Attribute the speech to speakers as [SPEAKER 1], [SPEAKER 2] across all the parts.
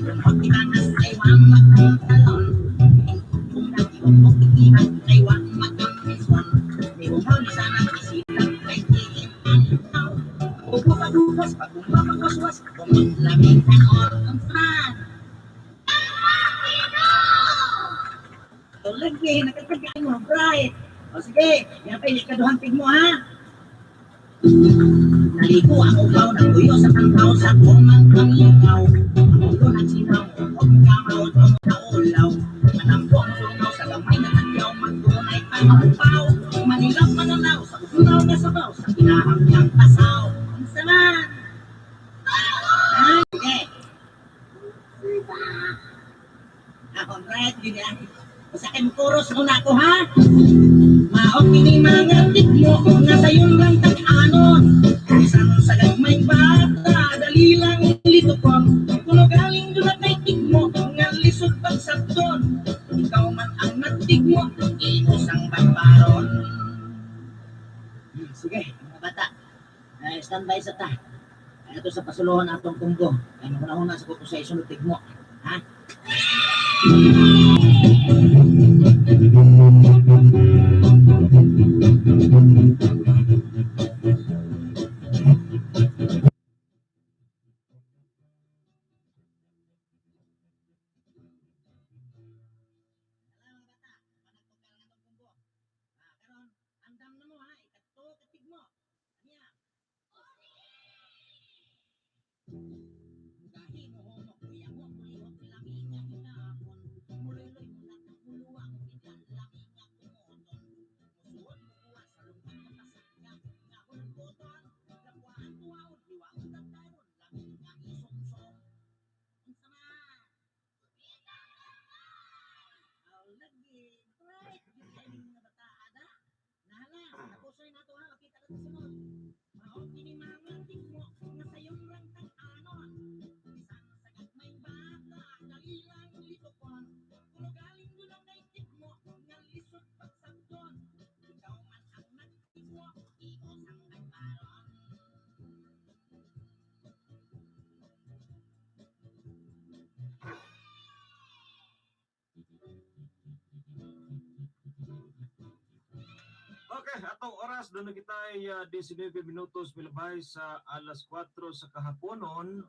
[SPEAKER 1] Lagi, nakapagay mo, bright. O sige, yan pa ikaduhang tig mo ha. Naligo ang ugaw, nagtuyo sa tangkaw sa kumang pangingaw. Ang ulo ng sinaw, o kamaw, ulaw. Manampo ang sungaw sa gamay na tagyaw, magtunay pa makupaw. Manilap mananaw, sa usunaw na sabaw, sa kinahang niyang kasaw. Ang saman! Sige. Ako, bright, yun yan. Sa akin kuros muna ako ha. Maok ini mga tigmo nga sayon lang tag-anon. Isang sagad may bata, dali lang litukon. Kuno galing doon at may tigmo nga lisod pagsabton. Ikaw man ang nagtigmo, iusang barbaron. Sige, mga bata, standby sa ta. Ito sa pasuluhan atong tunggo. Kaya muna sa kukusay sunod tigmo. Ha?
[SPEAKER 2] Okay, atong oras doon na kita ay 19 minutos milabay sa alas 4 sa kahaponon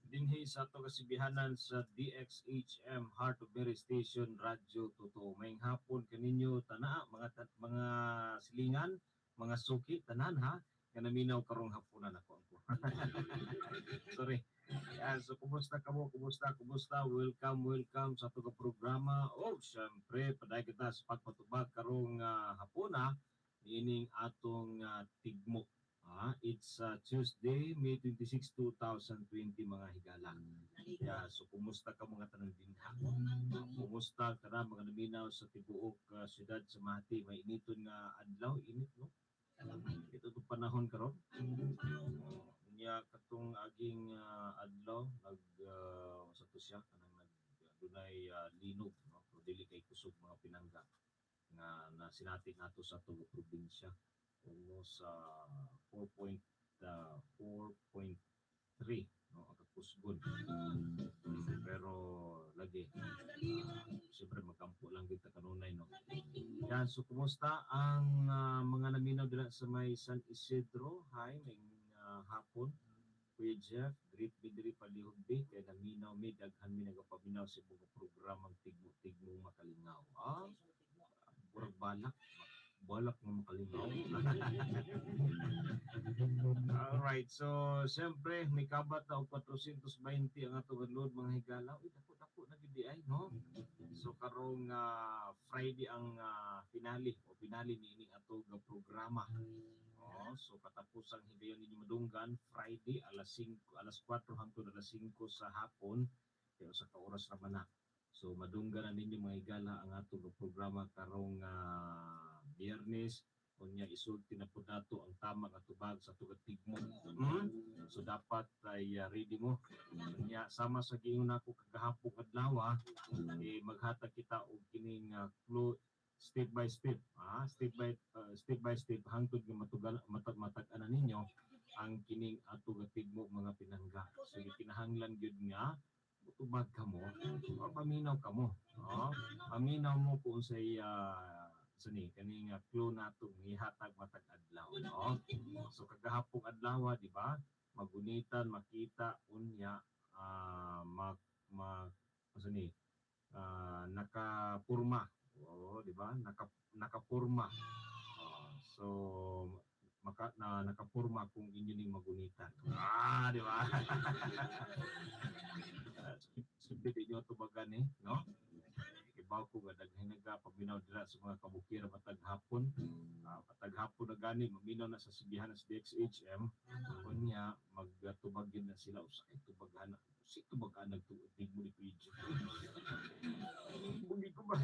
[SPEAKER 2] dinhi sa ato kasibihanan sa DXHM Heart of Mary Station Radyo Totoo. Mayng hapon kaninyo tana mga silingan, mga suki tanan ha. Nga naminaw karong haponan ako. Sorry. So kumusta kamo? Kumusta? Welcome sa ato ka programa. Oh, syempre paday kita sa pagpatubag karong hapona ining atong tigmo. It's Tuesday, May 26, 2020 mga higala. So kumusta ka mga tanang dinha? Kumusta ka na mga naminaw sa tibuok siyudad sa Mati? May initon nga adlaw, init no? Ito itong panahon karon. Nya katong aging adlaw nag sa to siya kanang dunay linog no? Pero dili kay kusog mga pinangga na sinati nato sa tulo probinsya almost 4.3 no ang kakusgon pero lagi siyempre magkampo lang kita kanunay no. Yan, so kumusta ang mga naminaw dila sa may San Isidro? Hi, may hapon Kuya Jeff, great bidiri palihugbi kay naminaw mi daghan mi nagapaminaw sa mga programang tigmo makalingaw. Burag balak ng makalingaw. Alright, so siyempre may kabat na 420 ang atong load mga higala. Uy, dako na gid ay no. So karong Friday ang finale niining atong programa. So katapusang higayon ninyo madunggan Friday alas 4 hangtod alas 5 sa hapon kaya sa ka-oras ra man na. So madunggan na ninyo mga higala ang atong programa karong Biyernes unya isulti na pud nato ang tama nga tubag sa tugat tigmo. So dapat ay ready mo. Unya sama sa giingon nako kagahapon adlaw maghatag kita og kining clue step by step hangtod nga matag-ana ninyo ang kining atong tigmo mga pinangga. So kinahanglan gyud nga tubag ka mo o paminaw ka mo, no? Paminaw mo kung say sani kaning clue nato gihatag matag adlaw, no? So kagahapong adlaw, di ba? Magunitan, makita unya mag sani nakapurma. Oo, di ba? Nakapurma. So nakapurma kung inyo ning magunitan. Di ba? Siyempre di nyo tubagan no? Ibaw ko nga daghay nagpaminaw dira sa mga kabukira matag hapon. Matag hapon na gani maminaw na sa sigihan sa DXHM. Kunya magtubagin na sila usay tubagan. Si tubagan nagtuig mo ni PG. Bungi ko ba?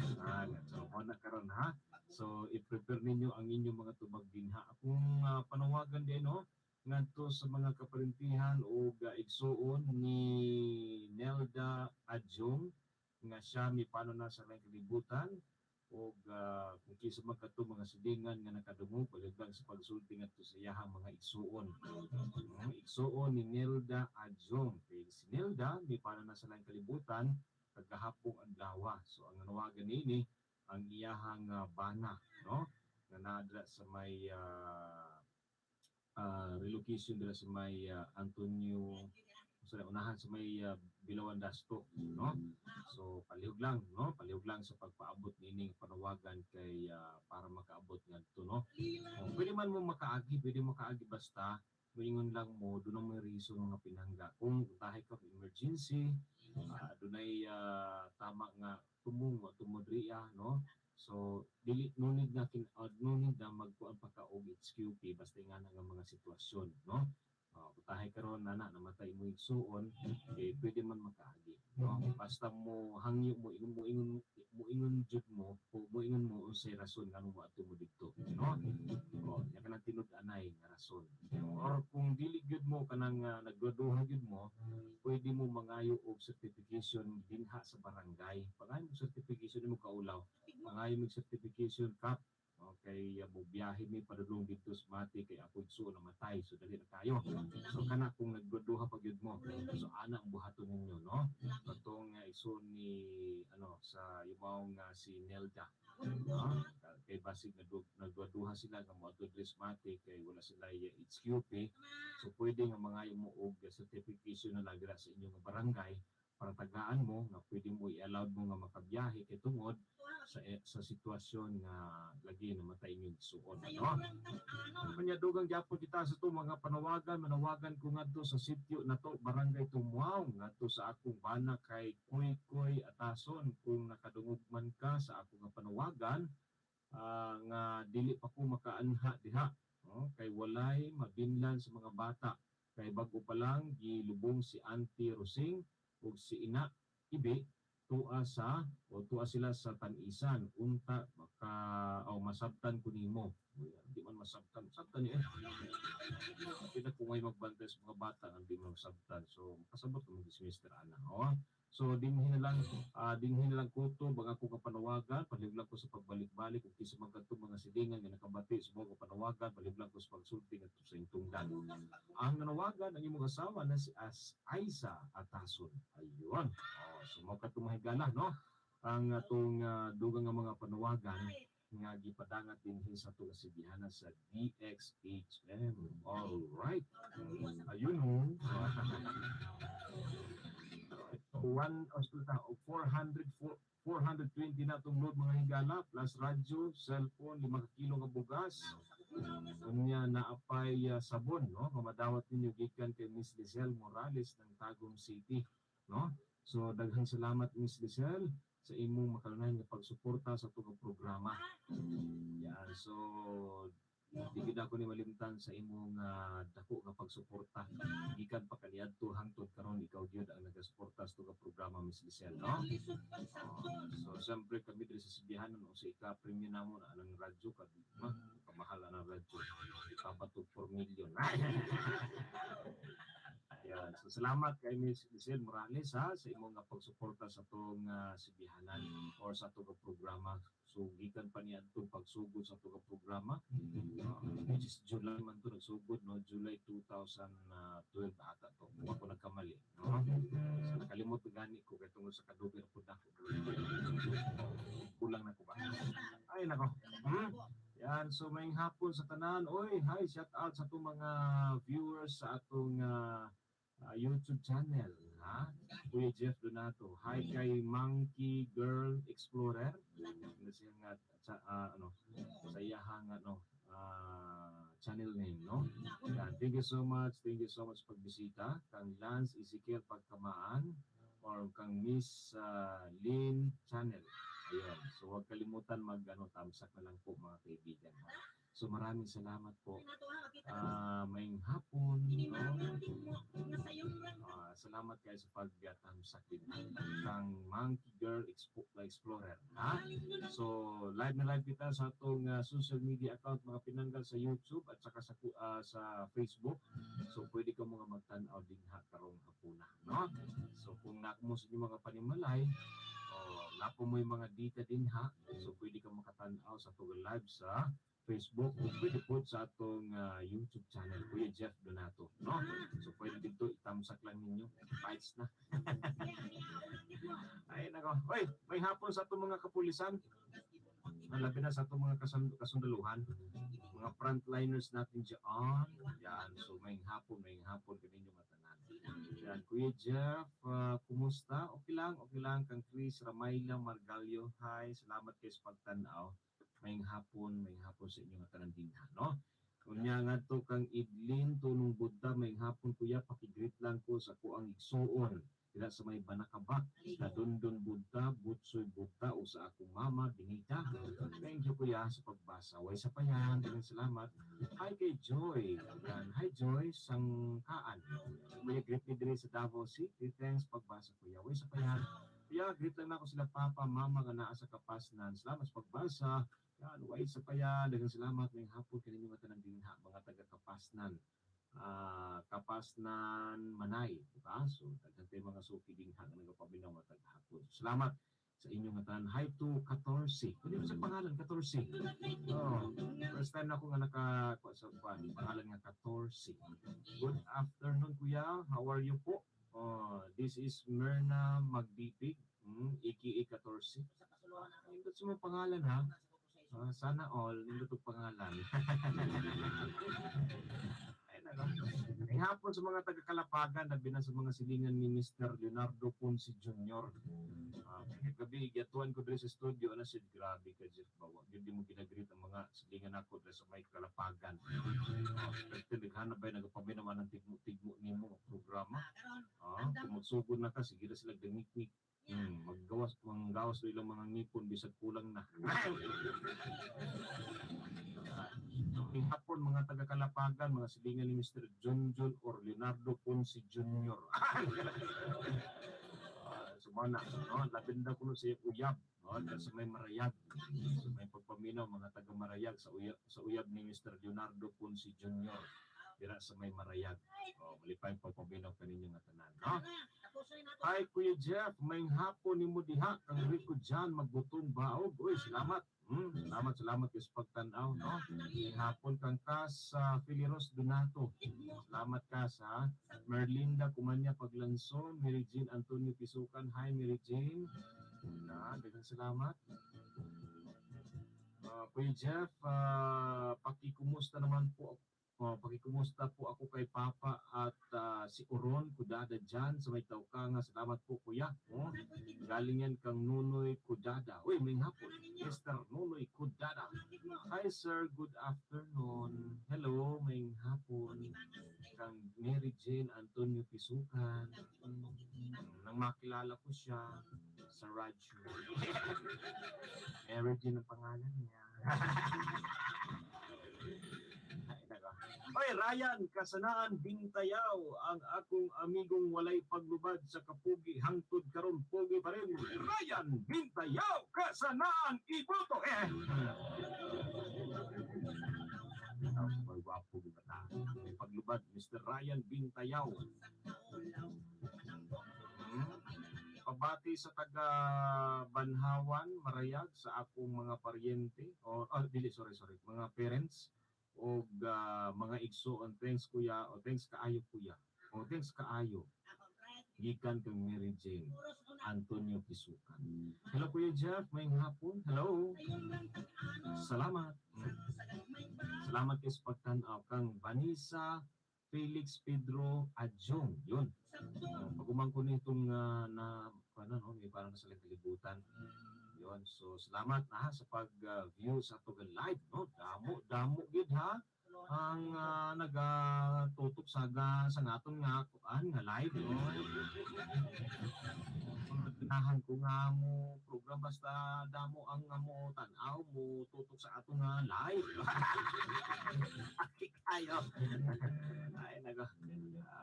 [SPEAKER 2] So na karon ha. So i-prepare ninyo ang inyong mga tubag dinha. Akong panawagan din no ngadto sa mga kaparintihan o igsuon ni Nelda Adjong nga siya mi paano na sa lang kalibutan o kung kisa magkato mga silingan nga nakadungog palibang sa pagsulti ngadto sa iyahang mga igsuon. Igsuon ni Nelda Adjong. Kay si Nelda mi paano na sa lang kalibutan kagahapong adlaw. So ang nanawagan nini ang iyahang bana no nga nadra sa may relocation dira sa may Antonio sa unahan sa may Bilawan Dasto, no? So palihog lang no, palihog lang sa pagpaabot nining panawagan kay para makaabot ngadto no. Pwede man mo makaagi, basta moingon lang mo dunay may reason nga pinangga. Kung tahay ka emergency, dunay tama nga tumong o tumodriya no. So dili nunid na nunid na magkuan pa ka og XQP basta nga nga mga sitwasyon no. Kutahay karon nana namatay mo igsuon pwede man makaagi no basta mo hangyo mo ingon jud mo o mo ingon mo unsay rason ngano mo ato mo didto no nya kanang tinud-anay nga rason or kung dili gyud mo kanang naggraduhan gyud mo pwede mo mangayo og certification dinha sa barangay pangayo mo certification mo kaulaw mangayo mo certification kap. Okay, mo biyahe mi padulong dito sa Mati kay ako igsuon namatay so dali na kayo. So kana kung nagduduha pa gyud mo. So ana ang buhaton ninyo no. Katong igsuon ni sa ibaw nga si Nelda. Kay basig nagduduha sila nga mo adto sa Mati kay wala sila HQP. So pwede nga mangayo mo og certification na lang dira sa inyong barangay para tagaan mo nga pwede mo i-allow mo nga makabiyahe kay tungod sa sitwasyon nga lagi namatay ning suon no. Kanya dugang gyapon kita sa to mga manawagan ko ngadto sa sitio nato barangay Tumuaw ngadto sa akong bana kay Kuy Atason kung nakadungog man ka sa akong panawagan nga dili pa ko makaanha diha no? Kay walay mabinlan sa mga bata kay bag-o pa lang gilubong si Auntie Rosing ug si Ina Ibe tuwa sila sa tanisan unta maka masabtan ko nimo di man masabtan ni kita kung may magbantay sa mga bata ang di man masabtan so makasabot mo si Mr. Ana so dinhin na lang ko to bang ako kapanawagan paliblang ko sa pagbalik-balik kung kisa magkadto mga silingan nga nakabati sa mga kapanawagan paliblang ko sa pagsulti ngadto sa intungdan ang nanawagan ang imong asawa na si Aiza Atason ayun so mo katumahigala no ang atong dugang nga mga panawagan nga gipadangat dinhi sa ato kasibihan sa DXHM. All right. Ayun ho. 420 na itong load mga higala plus radyo, cellphone, 5 kilo nga bugas. Unya naapay sabon no mamadawat ninyo gikan kay Miss Lizelle Morales ng Tagum City no. So daghang salamat Miss Lizelle sa imong makalunay nga pagsuporta sa tugang programa. Yan, so di gid ako ni malimtan sa imong dako nga pagsuporta. Gikan pa kaniadto hangtod karon ikaw gyud ang nagasuporta sa tugang programa Miss Lizelle, no? So siyempre kami diri sa Sibihanon o sa ika-premium namo na ang radyo kamahal ang radyo. Ikabatog 4 million. Yan. So salamat kay Miss Giselle Morales ha sa imong nga pagsuporta sa tong sibihanan or sa atong programa. So gikan pa niya itong pagsugod sa atong programa, which is July man to nagsugod, no? July 2012 ata to, kung ako nagkamali, no? So nakalimot gani ko kay tungod sa kaduger pud ako, kulang na ko ba, ay nako. Yan, so may hapon sa tanan. Oy, hi, shout out sa itong mga viewers sa atong YouTube channel, ha? Kuya Jeff Donato. Hi kay Monkey Girl Explorer. Ano siya nga sa iyahang channel name, no? Yan, thank you so much. Thank you so much pagbisita. Kang Lance Ezekiel Pagkamaan or kang Miss Lynn Channel. Ayun. So huwag kalimutan tamsak na lang po mga kaibigan. So maraming salamat po. Maying hapon. No? Salamat kayo sa pag-tamsak din. Kang Monkey Girl Explorer. Ha? So live na live kita sa atong social media account mga pinanggal sa YouTube at saka sa Facebook. So pwede ka mga magtanaw din karong hapuna. No? So kung nakmo sa inyo mga panimalay, lapo mo yung mga dita din ha. So pwede ka makatanaw sa atong live sa Facebook o pwede po sa atong YouTube channel, Kuya Jeff Donato, no? So pwede dito itamsak lang ninyo, fights na. Ay nako, oy, may hapon sa atong mga kapulisan, labi na sa atong mga kasundaluhan, mga frontliners natin dyan. Yan, so may hapon kaninyo matanan. Yan, Kuya Jeff, kumusta? Okay lang kang Chris Ramayla Margalio. Hi, salamat kayo sa pagtanaw. May hapon sa inyo nga tanan dinha, no? Kunya nga to kang Idlin tunong Buddha, may hapon kuya, pakigreet lang ko sa kuang igsuon. Dila sa may Banakabak, na Dondon Buddha, Butsoy Buddha o sa akong mama Dinita. Thank you kuya sa pagbasa. Way sa payan, daghang salamat. Hi kay Joy. Hi Joy Sangkaan. Kuya greet ni diri sa Davao City. Thanks pagbasa kuya. Way sa payan. Kuya greet lang ako sila papa, mama nga naa sa Kapasnan. Salamat sa pagbasa. Yan, way sa payan, daghang salamat ngayong hapon kaninyo nga tanan dinha mga taga Kapasnan. Kapasnan Manay, diba? So daghan tay mga suki dinha nga nagapaminaw nga taghapon. Salamat sa inyong nga tanan. Hi to 14. Ano sa pangalan 14? First time na ako nga sa pangalan nga 14. Good afternoon kuya. How are you po? This is Myrna Magdipig, aka 14. Ito sa mga pangalan ha. Sana all, nindot ang pangalan. Ay nako. Ay hapon sa mga taga-Kalapagan, labi na sa mga silingan ni Mr. Leonardo Ponce Jr. Gabi, gatuan ko dito sa studio, siya, grabe ka, Jeff Bawa. Yun di mo ginagreet ang mga silingan ako dito sa may Kalapagan. Pero naghanap ba, nagpabi naman ng tigmo-tigmo ni mo programa. Kung na ka, sige na sila dangik-nik. Manggawas do ilang mga ngipon bisag kulang na. May hapon mga taga-Kalapagan, mga silingan ni Mr. John or Leonardo Ponce Jr. Sumana, no? Labinda ko sa uyab, no? Sa may Marayag. So may pagpaminaw mga taga-Marayag sa uyab ni Mr. Leonardo Ponce Jr. Dira sa may Marayag. Malipay pagpaminaw kaninyo nga tanan, no? Hi Kuya Jeff, may hapon ni mo diha kang Rico dyan magbutong baog. Uy, salamat. Salamat kayo sa pagtanaw, no? May hapon kang Kas Filiros Donato. Salamat Kas ha. Merlinda Kumanya Paglanson, Mary Jane Antonio Pisukan. Hi Mary Jane. Daghang salamat. Kuya Jeff, pakikumusta naman po pakikumusta po ako kay Papa at si Oron Kudada dyan sa may Tawkanga. Salamat po kuya. Galing yan kang Nunoy Kudada. Uy, may hapon. Mr. Nunoy Kudada. Hi sir, good afternoon. Hello, may hapon. Kang Mary Jane Antonio Pisukan. Nang makilala ko siya sa radyo. Mary Jane ang pangalan niya. Oy, Ryan, kasanaan Bintayaw, ang akong amigong walay paglubad sa kapugi, hangtod karon pugi pa rin. Ryan Bintayaw, kasanaan iboto. gwapo gibata. May paglubad Mr. Ryan Bintayaw. Pabati sa taga Banhawan, Marayag sa akong mga paryente or mga parents o mga igso on thanks kuya o thanks kaayo kuya o thanks kaayo gikan kang Mary Jane Antonio Kisukan. Hello Kuya Jeff, may hapon. Hello. Salamat. Salamat kayo sa pagtanaw kang Vanessa Felix Pedro Adjong. Yun. Pag-umang ko nitong may parang nasa kalibutan. Yun. So salamat na sa pag-view sa itong live. No? Damo gid ha. Ang nagatutok sa naton nga live. No? Pagkanahan ko nga mo program basta damo ang mo tanaw mo tutok sa ato nga live. Kayo. Ay naga.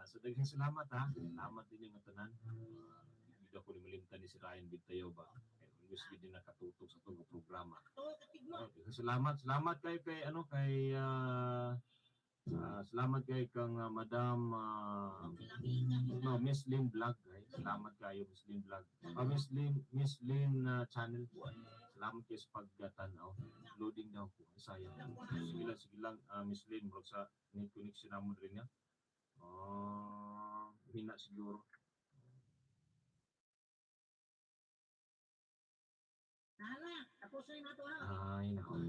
[SPEAKER 2] So daghang salamat ha. Salamat din yung tanan. Hindi ako limalimtan ni si Ryan Bintayaw ba. Gusto din nakatutok sa itong programa. Salamat kay kang Madam Miss Lynn Vlog. Salamat kayo Miss Lynn Vlog. Miss Lynn channel. Salamat kayo sa pagtanaw. Loading daw ko. Sayang. Sige lang Miss Lynn bro sa connection namo rin niya. Hina siguro. Ay, nako.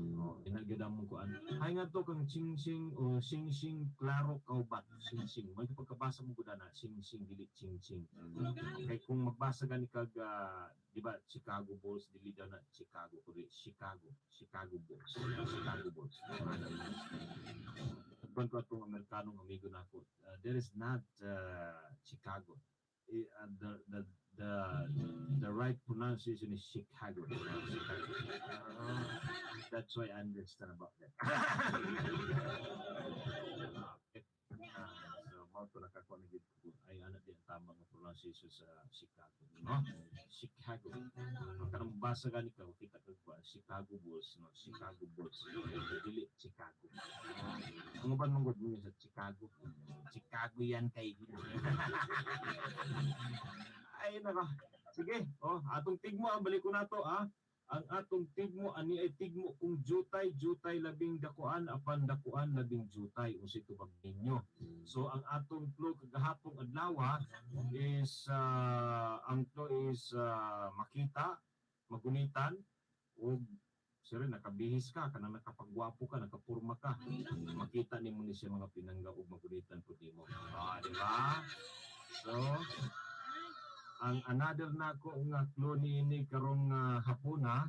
[SPEAKER 2] Inagada mo ko ano. Ay nga to kang Sing Sing Claro Kaubat. Sing. May pagkabasa mo ko na Sing dili Sing. Okay, kung magbasa gani kag di ba Chicago Bulls dili daw na Chicago kundi Chicago Bulls. Chicago Bulls. Kung ko itong Amerikanong amigo na ako, there is not Chicago. The right pronunciation is Chicago. That's why I understand about that. So, mga ito nakakuha na dito ko. Ay, ano din tamang pronunciation sa Chicago. No? Chicago. Karang basa gani ka, kita ka ba? Chicago Bulls. No? Chicago Bulls. Dili, Chicago. Ang ba mong good mo sa Chicago? Chicago yan kay ay naka. Sige, atong tigmo ang balik ko na to Ang atong tigmo ani ay tigmo kung jutay labing dakuan apan dakuan labing jutay unsa tubag ninyo. So ang atong flow kagahapon adlaw is ang flow is makita, magunitan ug sir nakabihis ka kanang nakapagwapo ka, nakapurma ka. Makita nimo ni siya mga pinangga ug magunitan pud nimo. Di ba? So ang another na ko nga clue ni karong hapuna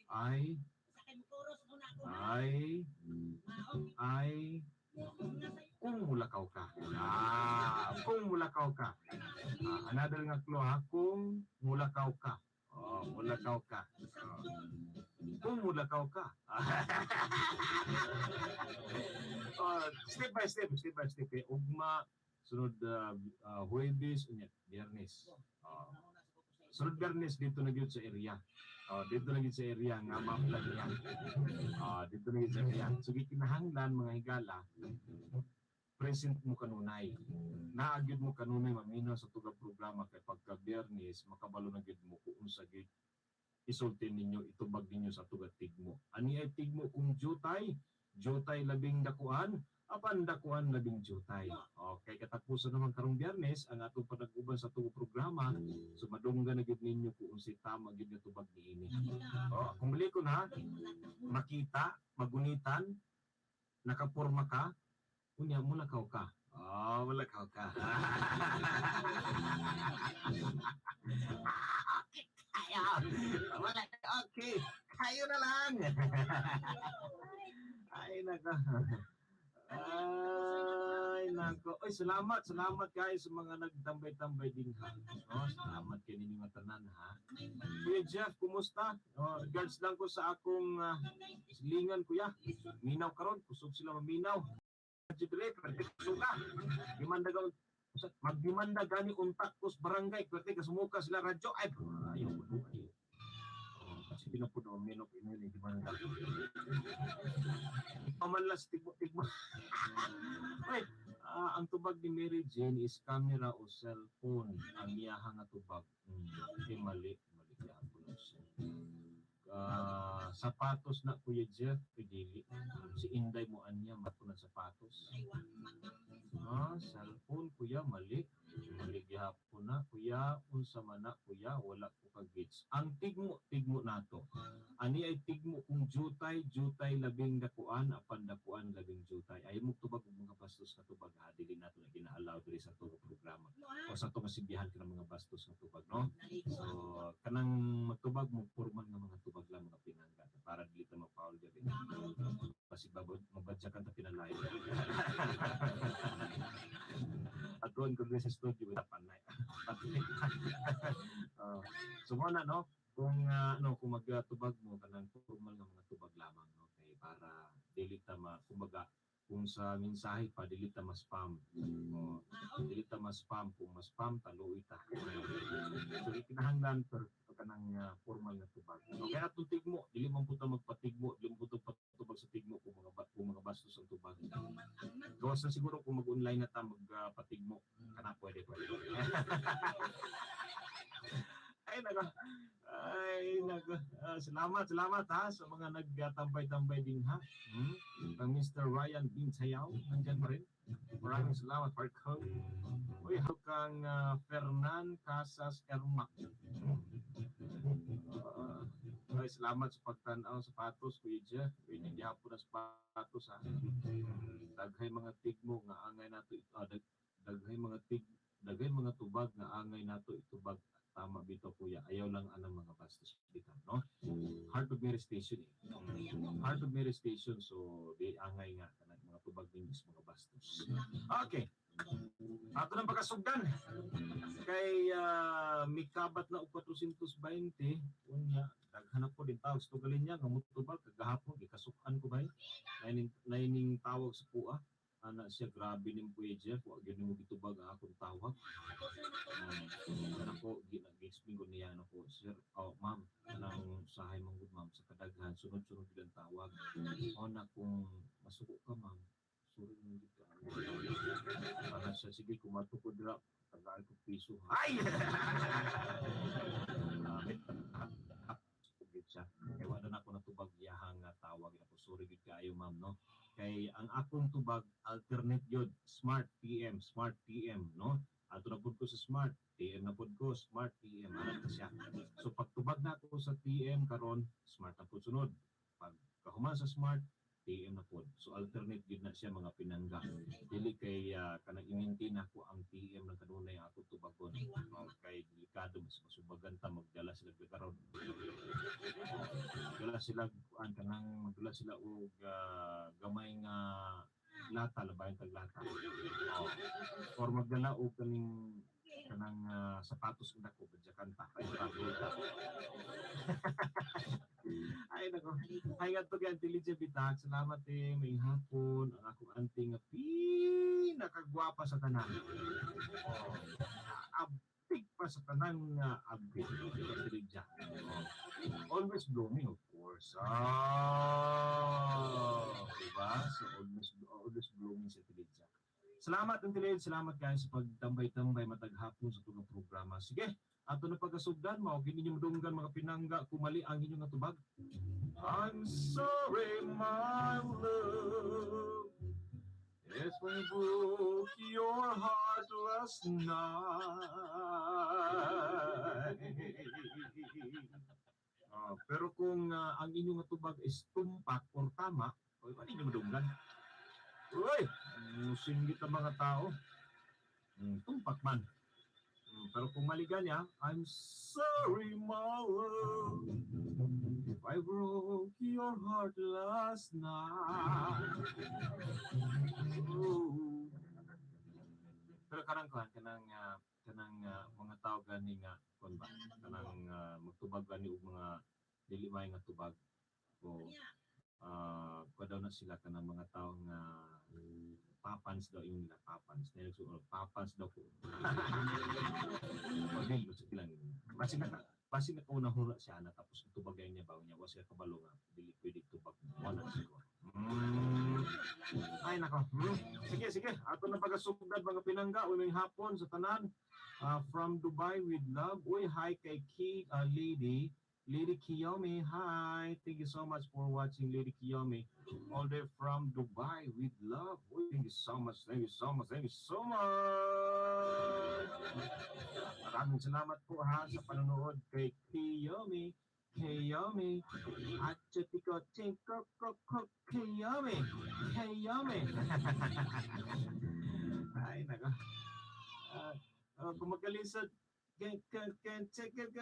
[SPEAKER 2] ay kung mulakaw ka. Kung mulakaw ka. Another nga clue kung mulakaw ka. Mulakaw ka. Kung mulakaw ka. Step by step. Ugma sunod Huwebes unya Biyernes. Sunod Biyernes dito na gyud sa area. Dito na gyud sa area nga maplan niya. Dito na gyud sa area. So gikinahanglan mga higala present mo kanunay. Naagyud mo kanunay maminaw sa tuga programa kay pagka Biyernes makabalo na gyud mo kung unsa gyud isulti ninyo itubag ninyo sa tuga tigmo. Ani ay tigmo kung jutay labing dakuan apan dakuan labing jutay. Okay, katapusan naman karong Biyernes ang atong panag-uban sa tugo programa. So madunggan na gyud ninyo kung si tama gyud nga tubag niini. Kung bali ko na makita, magunitan, nakapurma ka, unya mulakaw ka. Mulakaw ka. Okay, kayo na lang. Ay naka. Ay nako. Oy, salamat guys sa mga nagtambay-tambay din ha. Salamat kay ninyo nga tanan ha. Kuya Jeff, kumusta? Guards lang ko sa akong silingan kuya. Minaw karon, kusog sila maminaw. Suka. Magdimanda gani untak kus barangay, pwede kasumuka sila radyo. Ay, ayaw. pinapuno minok ini di mana. Pamalas tigmo. Wait, ang tubag ni Mary Jane is camera o cellphone. Ang iyahang nga tubag. Mali gyapon na siya. Sapatos na Kuya Jeff, pidili. Si Inday mo anya mato ng sapatos. Cellphone Kuya, mali. Mali gyapon na Kuya, unsa man na Kuya, wala ko ka-gets. Ang tigmo nato. Ani ay tigmo kung jutay labing dakuan, apan dakuan labing jutay. Ay mo tubag og mga bastos nga tubag ha, dili nato na gina-allow diri sa tuwa programa. O sa tuwa kasibihan ka ng mga bastos nga tubag, no? So kanang magtubag mo formal nga mga tubag lang mga pinangga para dili ta ma-foul gabi. Kasi mabadyakan ta pinalay. At doon ko sa studio with panay. So mo na no, kung kung magtubag mo kanang formal nga mga tubag lamang no kay para dili ta kumbaga kung sa mensahe pa dili ta ma-spam. Dili ta ma-spam, kung ma-spam taluoy ta. So kinahanglan per kanang formal nga tubag. Okay, atong tigmo, dili man puta magpatigmo, dili man puta patubag sa tigmo kung mga bastos ang tubag. Gawas na siguro kung mag-online na ta magpatigmo, kana pwede. Ay nago. Salamat ha sa mga nagtambay-tambay din ha. Ang Mr. Ryan Bintayaw, nandiyan pa rin. Maraming salamat, Marco. Uy, kang Fernan Casas Ermac. Salamat sa pagtanaw sa sapatos, Kuya Jeff. Hindi hapon na sapatos ha. Daghay mga tigmo nga angay nato daghay mga tubag nga angay nato itubag. Tama bito Kuya, ayaw lang anang mga bastos bitaw, no? Heart of Mary Station Heart of Mary Station, so di angay nga kanang mga tubag din mga bastos. Okay. Ato nang pagkasugdan kay mikabat na og 420 unya daghanap ko din tawag sa tugalin niya nga mutubag kagahapon gikasukan ko ba naining tawag sa puwa ana siya grabe ning Kuya Jeff wa gyud mo gitubag akong tawag ko gi-explain ko niya ko sir ma'am kanang usahay man gud ma'am sa kadaghan sunod-sunod bilang tawag na kung masuko ka ma'am sorry mo gid ka ana siya sige kumatukod ra tagaan ko piso ay siya kay wala na ako natubag yahang tawag ako sorry gid kaayo ma'am no kay ang akong tubag alternate yun smart PM no ato na pud ko sa smart PM na pud ko smart PM ana siya so pagtubag na ako sa PM karon smart na pud sunod pag kahuman sa smart PM na pud so alternate gid na siya mga pinangga dili kay kanang i-maintain ako ang PM na kanunay ako tubagon kay delikado mas masubagan ta magdala sila karon magdala sila magdala sila og gamay nga lata labayon tag lata or magdala og kanang sapatos nga ko badyakan ta ay nako ay nga to ganti Bitak salamat may hapon ang akong auntie nga pinakagwapa sa tanan abig pa sa tanan nga abig always blooming of course diba so always blooming sa Tilidja. Salamat ang Tilid, salamat kayo sa pagtambay-tambay mataghapon sa itong programa. Sige, ato na pagkasugdan mo, kininyo madunggan mga pinangga, kumali ang inyong atubag. I'm sorry, my love, if I broke your heart last night. Pero kung ang inyong atubag is tumpak or tama, o iba ninyo madunggan. Uy, singgit ang mga tao. Tumpak man. Pero kung maliganya, I'm sorry, my love, if I broke your heart last night. Oh. Pero kanang mga tao gani nga kon ba kanang magtubag gani og mga dili may nga tubag o daw na sila kanang mga tao nga papans daw yung nila papans dahil so papans daw ko pagdil sa bilang kasi basi na una hula siya na tapos tubagay niya bago niya was ka kabalo nga dili pwede tubag wala siguro. Ay nako. Sige ato na pagasugdad mga pinangga uning hapon sa tanan from Dubai with love. Uy hi kay Lady Kiyomi. Hi, thank you so much for watching, Lady Kiyomi, all day from Dubai with love. Uy, thank you so much. Maraming salamat po ha sa panonood kay Kiyomi. At Chutiko Chinko Kiyomi. Ay, nako. Kung magkalisod, check it.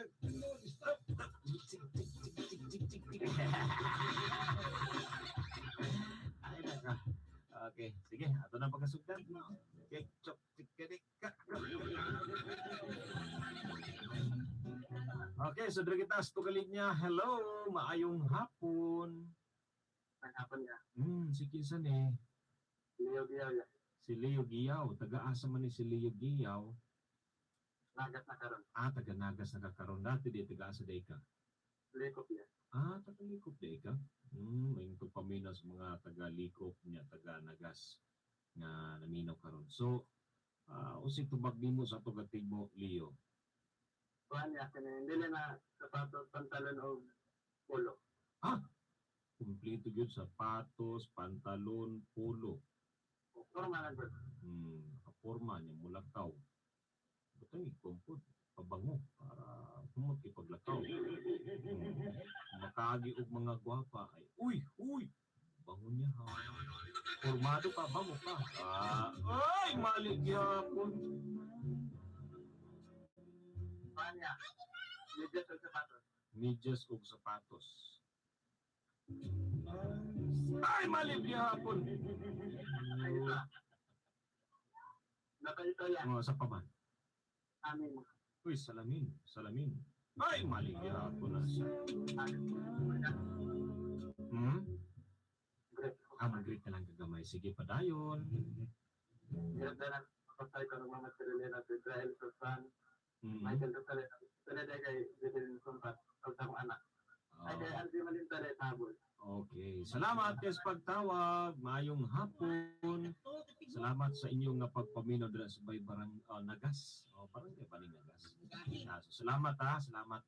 [SPEAKER 2] Ay, nako. Okay, sige. Ato na pagkasugdan. Okay, so dari kita tukalit niya. Hello, maayong hapon.
[SPEAKER 3] Hapon niya.
[SPEAKER 2] Si kinsan eh.
[SPEAKER 3] Leo Giyaw ya.
[SPEAKER 2] Si Leo Giyaw. Taga-asa man ni si Leo Giyaw.
[SPEAKER 3] Nagas na karon.
[SPEAKER 2] Taga Nagas na kakaroon. Dati di taga-asa day ka.
[SPEAKER 3] Likop ya.
[SPEAKER 2] Taga-Likop day ka. May paminas mga taga-Likop niya, taga-Nagas nga naminaw karon. So, usig tubag din mo sa tugatid mo, Leo.
[SPEAKER 3] Kuhan niya, hindi na sapatos, pantalon o polo.
[SPEAKER 2] Kumplito yun, sapatos, pantalon, polo.
[SPEAKER 3] Forma na good.
[SPEAKER 2] Nakaporma niya, mulakaw. Butang ikumpod, pabango, para humot ipaglakaw. Makagi og mga gwapa ay, uy, bango niya ha. Formado pa, bango pa. Ay, mali gyapon.
[SPEAKER 3] Kuhan niya, medyas o sapatos.
[SPEAKER 2] Medyas og sapatos. Ay, mali gyapon.
[SPEAKER 3] Ayun. Nakalito yan.
[SPEAKER 2] Sa paman.
[SPEAKER 3] Amin.
[SPEAKER 2] Uy, salamin. Ay, mali gyapon na siya. Mag-greet na lang gagamay. Sige, padayon.
[SPEAKER 3] Hirap na lang. Kapasay ko ng mga Tirolina sa Israel, Susan, Michael Gonzalez. Talaga kay Jibilin Sumpat, sa akong anak. Ay, kay Andy Malintare, tabol.
[SPEAKER 2] Okay. Salamat kes pagtawag. Mayong hapon. Salamat sa inyong pagpaminaw dira sa Barang Nagas. Barangay Baling Nagas. So, salamat ha. Salamat.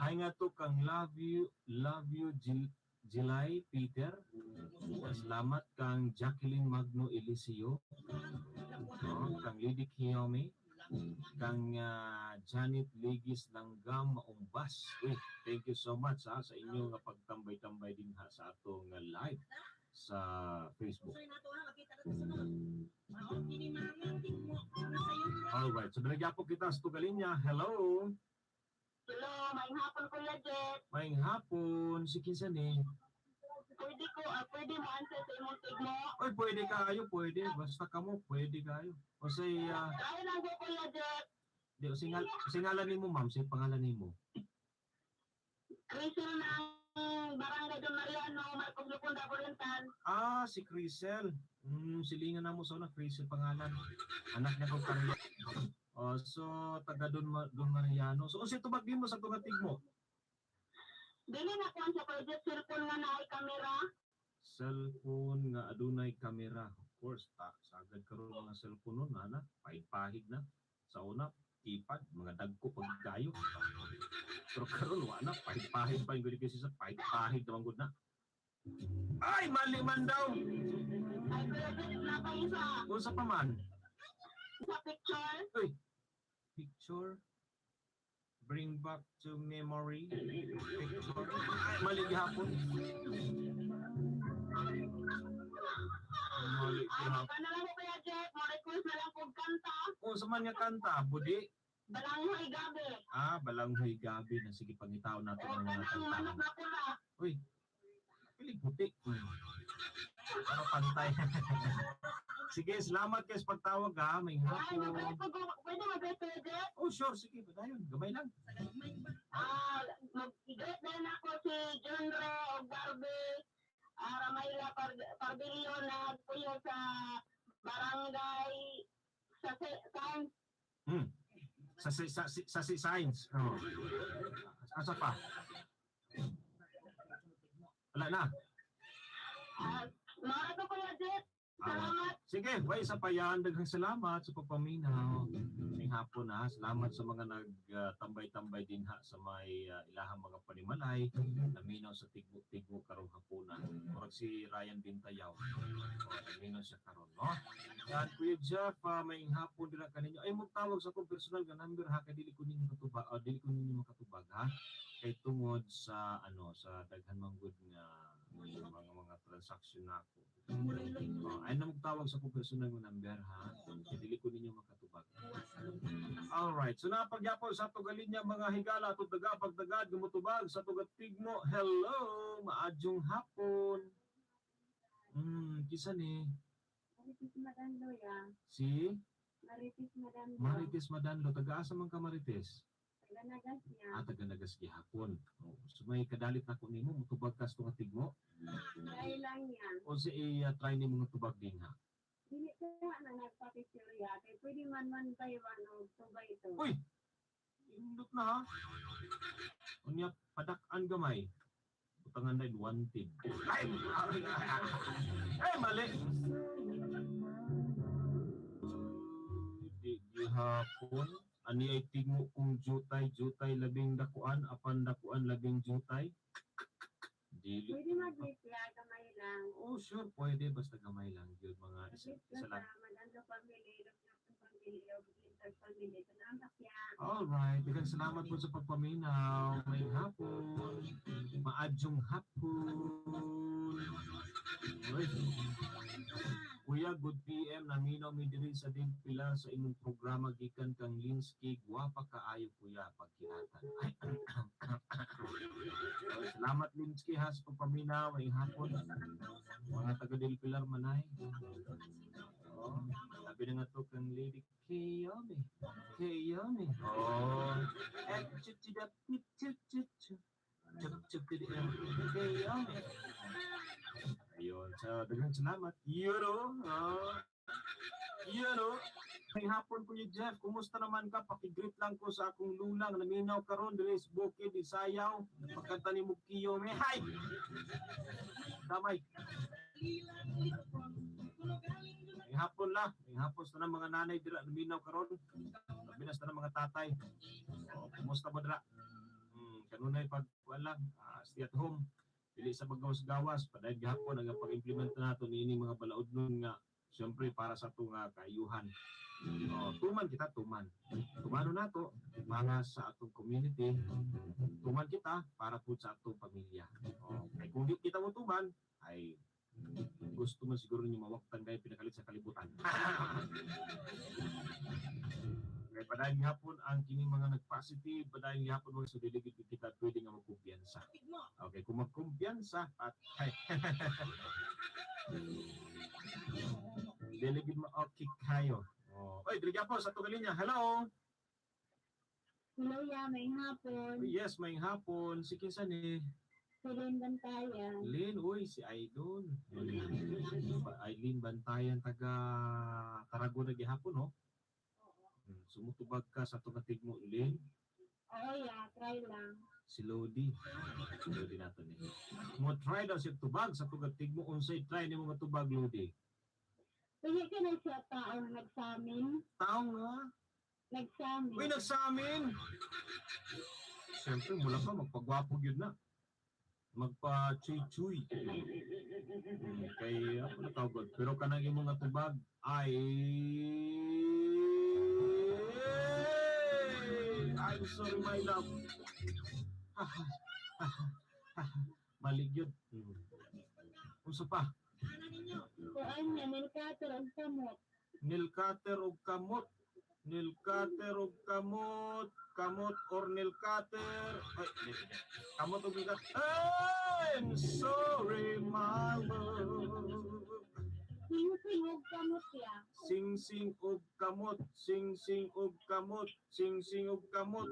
[SPEAKER 2] Hay nga to kang love you Jilay Peter. Salamat kang Jacqueline Magno Eliseo. Kang Lady Kiyomi. Kang Janet Legis Langgam Maumbas. Thank you so much sa inyong pagtambay-tambay din sa atong live sa Facebook. Alright, so nagyapo kita sa Tugalinya. Hello.
[SPEAKER 4] Hello, maing hapon Kuya Jet.
[SPEAKER 2] Maing hapon. Si kinsan eh.
[SPEAKER 4] Pwede mo answer sa imong tigmo.
[SPEAKER 2] Oy, pwede. Basta kamo, pwede kayo. O say,
[SPEAKER 4] Kaya lang ko Kuya Jet.
[SPEAKER 2] di, singalan nimo ma'am, say pangalan nimo.
[SPEAKER 4] Crisel ng Barangay Don Mariano, Marcos Lupon, Oriental.
[SPEAKER 2] Si Crisel. Silingan na mo sa Crisel pangalan. Anak niya kong karya. So, taga Don Mariano. So, usi tubag din mo sa tugatig mo.
[SPEAKER 4] Dili na kuan sa Kuya Jet, cellphone nga naay kamera.
[SPEAKER 2] Cellphone nga adunay kamera. Of course, sagad karon mga cellphone nun, ana, pahig-pahig na. Sa una, keypad, mga dagko pagkayo. Pero karon wala, pahig-pahig pa yung gudi kasi sa pahig-pahig naman gud na. Ay, mali man daw.
[SPEAKER 4] Ay Kuya Jet, napaisa.
[SPEAKER 2] Unsa pa man?
[SPEAKER 4] Sa picture.
[SPEAKER 2] Picture. Bring back to memory. Picture. Ay, mali gihapon. Mali gihapon.
[SPEAKER 4] Ano lang ko Kuya Jet, mo request na lang kong kanta.
[SPEAKER 2] Unsa man nga kanta, budi?
[SPEAKER 4] Balanghoy Gabi.
[SPEAKER 2] Balanghoy Gabi na sige pangitaw nato
[SPEAKER 4] O
[SPEAKER 2] ng mga
[SPEAKER 4] kanang manok
[SPEAKER 2] kanta.
[SPEAKER 4] na pula.
[SPEAKER 2] Uy, pilig puti. Ano pantay? Sige, salamat kayo sa pagtawag ha. May
[SPEAKER 4] Ay,
[SPEAKER 2] hapon.
[SPEAKER 4] pwede mag-greet Kuya Jet?
[SPEAKER 2] Oh, sure. Sige, padayon. Gamay lang.
[SPEAKER 4] Mag-greet din ako si Junre o Barbie. Ramayla Parbilio na puyo sa barangay sa
[SPEAKER 2] Sa science. Oh. Asa pa? Wala na.
[SPEAKER 4] Mga ito Kuya Jeff, salamat.
[SPEAKER 2] Sige, way sa payan, daghang salamat sa pagpaminaw. May hapon na, salamat sa mga nagtambay-tambay din ha sa may ilahang mga panimalay, naminaw sa tigbo-tigbo karong hapunan. Murag si Ryan Bintayaw. Naminaw siya karon, no? Yan, Kuya Jeff, may hapon din kaninyo. Ay, magtawag sa akong personal nga number ha, kay dili ko ninyo matubag, dili ko ninyo makatubag ha. Kay tungod sa sa daghan manggod nga mga transaction na ako. Ay na magtawag sa akong personal nga number ha. Kay dili ko ninyo makatubag. Alright, so napagyapon sa ato galinya mga higala ato daga pagdagad gumutubag sa tugat tigmo. Hello, maadjong hapon. Kisa ni
[SPEAKER 4] Maritis Madanlo ya.
[SPEAKER 2] si
[SPEAKER 4] Maritis Madanlo.
[SPEAKER 2] Marites Madanlo, taga-asa man ka Marites?
[SPEAKER 4] Taganagas niya.
[SPEAKER 2] Taga Nagas gihapon. So may kadalit nako nimo mutubag ka sa tugat tigmo.
[SPEAKER 4] Try lang yan.
[SPEAKER 2] O si try nimo nga tubag din ha.
[SPEAKER 4] Dili kaya na nagpapisurya. Kaya pwede man tayo tubay ito.
[SPEAKER 2] Uy! Indot na ha. Unya padak-an gamay. Utangan na wanted. Ay, mali. Di gihapon. Ani ay tigmo kung jutay labing dakuan, apan dakuan labing jutay. Dili.
[SPEAKER 4] Pwede mag-reply kamay lang.
[SPEAKER 2] Oh, sure, pwede. Basta gamay lang. Yun, mga isa lang.
[SPEAKER 4] Madanlo family, Lugnaton family, Lugnaton family. Ito na ang takyan.
[SPEAKER 2] Alright, daghang salamat po sa pagpaminaw. May hapon. Maadjong hapon. Alright. Kuya, good PM. Naminaw mi diri sa din pila sa imong programa gikan kang Linsky. Guwapa kaayo kuya pagkiratan. Ay, salamat Linsky ha sa pagpaminaw. May hapon. Mga taga Del Pilar manay. Oh, sabi na nga to kang Lady Kayami. Kayami. Oh. Eh, chuchidap, chuchuchu. Kayami. Ayun, so daghang salamat. May hapon ko ni Jeff, kumusta naman ka? Pakigreet lang ko sa akong lulang. Naminaw karon diri sa Bukid, Isayaw. Pagkanta ni Mukiyo. May hi! Damay. May hapon la. May hapon sa mga nanay dira naminaw karon. Nabinas na mga tatay. Oh, kumusta mo dira? Kanunay pagkuan lang, stay at home. Dili sa paggawas-gawas, paday gihapon ang pag-implement nato niini mga balaod nun nga siyempre para sa ato nga kaayuhan. Tuman kita, tuman. Tumano nato mga sa atong community. Tuman kita para po sa atong pamilya. Kay kung di kita mo tuman, ay gusto man siguro niyo mawaktan dahil pinakalit sa kalibutan. Kaya padayon hapon ang kini mga nag-positive, padayon hapon mga so delegate kita pwede nga magkumpiyansa. Okay, kung magkumpiyansa at delegate mo okay kayo. Oy, dili po sa tugalin niya. Hello.
[SPEAKER 4] Hello ya, may hapon.
[SPEAKER 2] Yes, may hapon. Sige sa ni.
[SPEAKER 4] Lynn Bantayan.
[SPEAKER 2] Lynn, uy, si Idol. Aileen Bantayan, taga Tarragona gihapon, no? Sumutubag ka sa tugatig mo, Lynn.
[SPEAKER 4] Oo ya, try lang.
[SPEAKER 2] Si Lodi. Si Lodi nato ni. Mo try daw si tubag sa tugatig mo. Unsay try ni mga tubag, Lodi?
[SPEAKER 4] Pwede ka na siya taong nagsamin.
[SPEAKER 2] Taong nga?
[SPEAKER 4] Nagsamin.
[SPEAKER 2] Uy, nagsamin! Siyempre, mula pa, magpagwapo yun na. Magpa-chuy-chuy. Kaya, ano tawag? Pero kanang imong nga tubag ay... I'm sorry, my love. Maligyod. Unsa pa?
[SPEAKER 4] Kuan niya, nilkator ang kamot.
[SPEAKER 2] Nilkater og kamot. Nilkater og kamot. Kamot or nilkater. Ay, kamot og nilkater. I'm sorry, my love.
[SPEAKER 4] Sing-sing og kamot ya.
[SPEAKER 2] Sing-sing og kamot. Sing-sing og kamot. Sing-sing og kamot.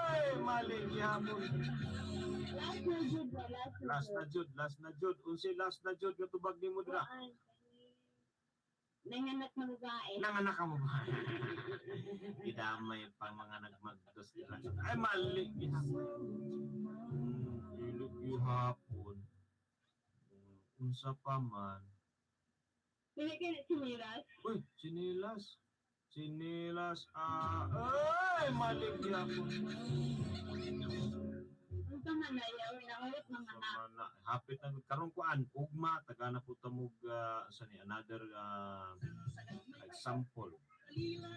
[SPEAKER 2] Ay, maligyamon.
[SPEAKER 4] Last na jud ba?
[SPEAKER 2] Last na jud. Last na jud. Unsay last na jud nga tubag nimo dira?
[SPEAKER 4] Nanganak na babae.
[SPEAKER 2] Nanganak ka mo ba? Idamay pang mga nagmagdos nila. Ay, mali. Hapon. Unsa pa man.
[SPEAKER 4] Pinakinit si Miras.
[SPEAKER 2] Uy, sinilas. Sinilas. Ay, mali hapon.
[SPEAKER 4] Ang pamanayaw, naulit na mana.
[SPEAKER 2] Hapit na karong kuan ugma taga na puta mo another example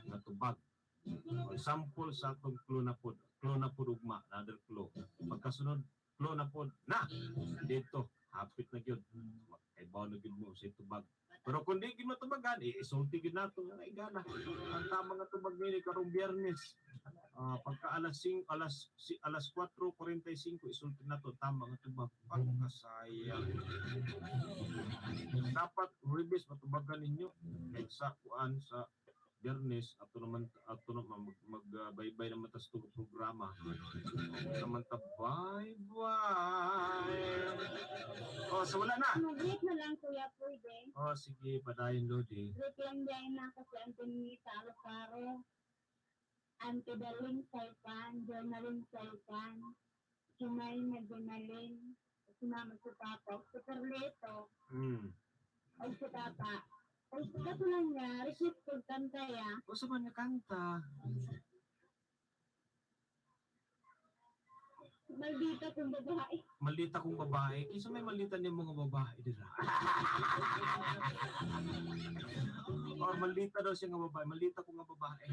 [SPEAKER 2] nga tubag. Example sa atong clue na pod ugma, another clue. Pagkasunod clue na pod na dito hapit na gyud. Kay bawo na gyud mo sa tubag. Pero kung di gyud matubagan, isulti gyud nato nga igana. Ang tama nga tubag ni karong Biyernes. Pagka alas 4:45 isulti na to tama nga tubag pagkasayang dapat release matubagan ninyo kay sa kuan sa Biyernes ato naman magbaybay naman tas tugo programa naman ta bye so wala na
[SPEAKER 4] Mag-greet na lang kuya pwede.
[SPEAKER 2] sige padayon Lodi
[SPEAKER 4] Greet lang din ako si Antonita Alfaro. Ante Daling Saipan, Journaling Saipan, Sumay na Journaling, sumama sa Papa, sa Carleto, ay sa Tata. Ay sa Tata lang niya, receipt ko kanta ya.
[SPEAKER 2] o sa man nga kanta
[SPEAKER 4] Maldita kong babae.
[SPEAKER 2] malita kong babae kinsa may malita ni mga babae dira or malita daw siya nga babae malita ko nga babae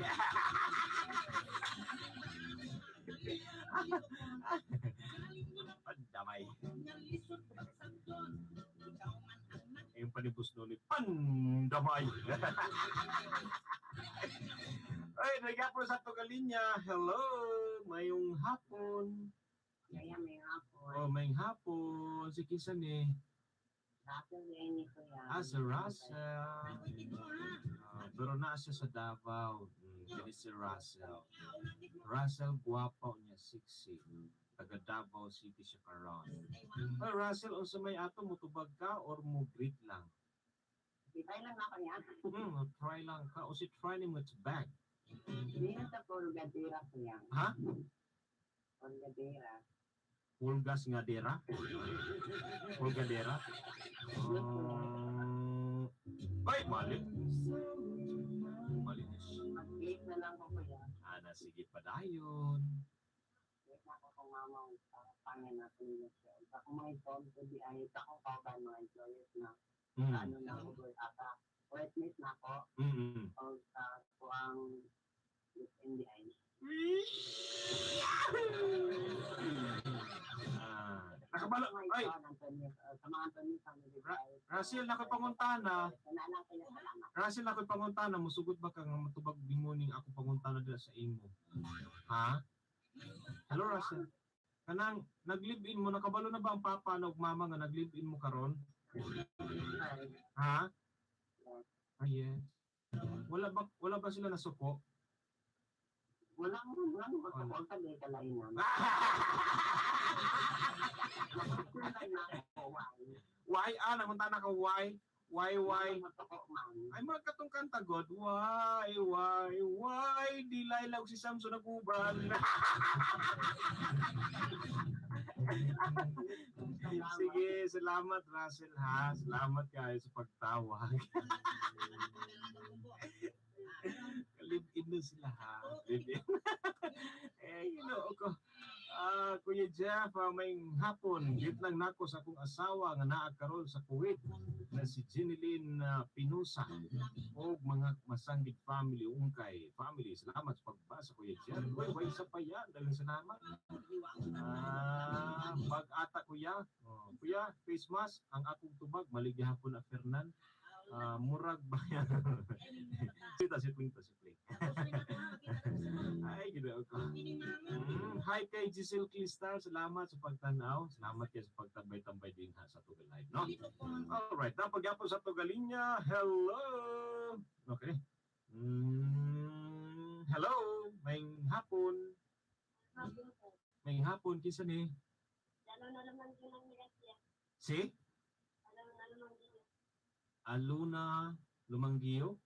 [SPEAKER 2] pandamay yung panibus no ni pandamay ay nagyapon sa Togalinya hello mayong hapon
[SPEAKER 4] Kaya may hapon.
[SPEAKER 2] mayong hapon si kinsa ni
[SPEAKER 4] Rakel yan ni kuya.
[SPEAKER 2] si Russell pero naa siya sa Davao dili si Russell guwapo niya sexy taga Davao City siya karon Russell unsa may ato mutubag ka or mo greet lang
[SPEAKER 4] Try lang ako niya.
[SPEAKER 2] try lang ka o si try ni mo to bag
[SPEAKER 4] Hindi na sa Pulgadera kuya.
[SPEAKER 2] ha
[SPEAKER 4] Pulgadera.
[SPEAKER 2] Pulgas nga dera Pulgadera ay mali malinis
[SPEAKER 4] Mag-greet na lang ko kuya.
[SPEAKER 2] sige padayon
[SPEAKER 4] Greet na ako kung mama sa pangin natin niya siya. Sa kung mga ito, hindi ay sa kung kauban mga employers na ano na ako doon. Ata, wetness na ako. O sa kuang NDI.
[SPEAKER 2] Nakabalo ay
[SPEAKER 4] Sa mga Antonio family.
[SPEAKER 2] Russell nakoy panguntana
[SPEAKER 4] Salamat kayo, salamat.
[SPEAKER 2] Russell nakoy panguntana musugod ba ka nga matubag bimoning ako panguntana dira sa imo ha hello Russell kanang nag-live-in mo nakabalo na ba ang papa na ug mama nga nag-live-in mo karon ha yes wala ba sila nasuko
[SPEAKER 4] Wala mo magkakautan din kalainan.
[SPEAKER 2] why namunta ka why ay mga katong kanta God why Delilah ug si Samson naguban sige salamat Russell ha salamat kayo sa pagtawag live-in na sila ha live-in ko Kuya Jeff may hapon git lang nako sa akong asawa nga naa karon sa Kuwait na si Jeneline Pinusa o mga masanggit family ungkay family salamat sa pagbasa Kuya Jeff way sa payan daghang salamat pag-ata kuya face mask ang akong tubag maligihapon na Fernan murag bayan sita si Twin ay gid ako hi kay Giselle Clistar salamat sa pagtanaw salamat kay sa pagtambay-tambay din ha sa Tugal Live no alright na pagyapon sa Tugalinya hello okay hello may hapon kinsa ni si Aluna Lumanggiyo?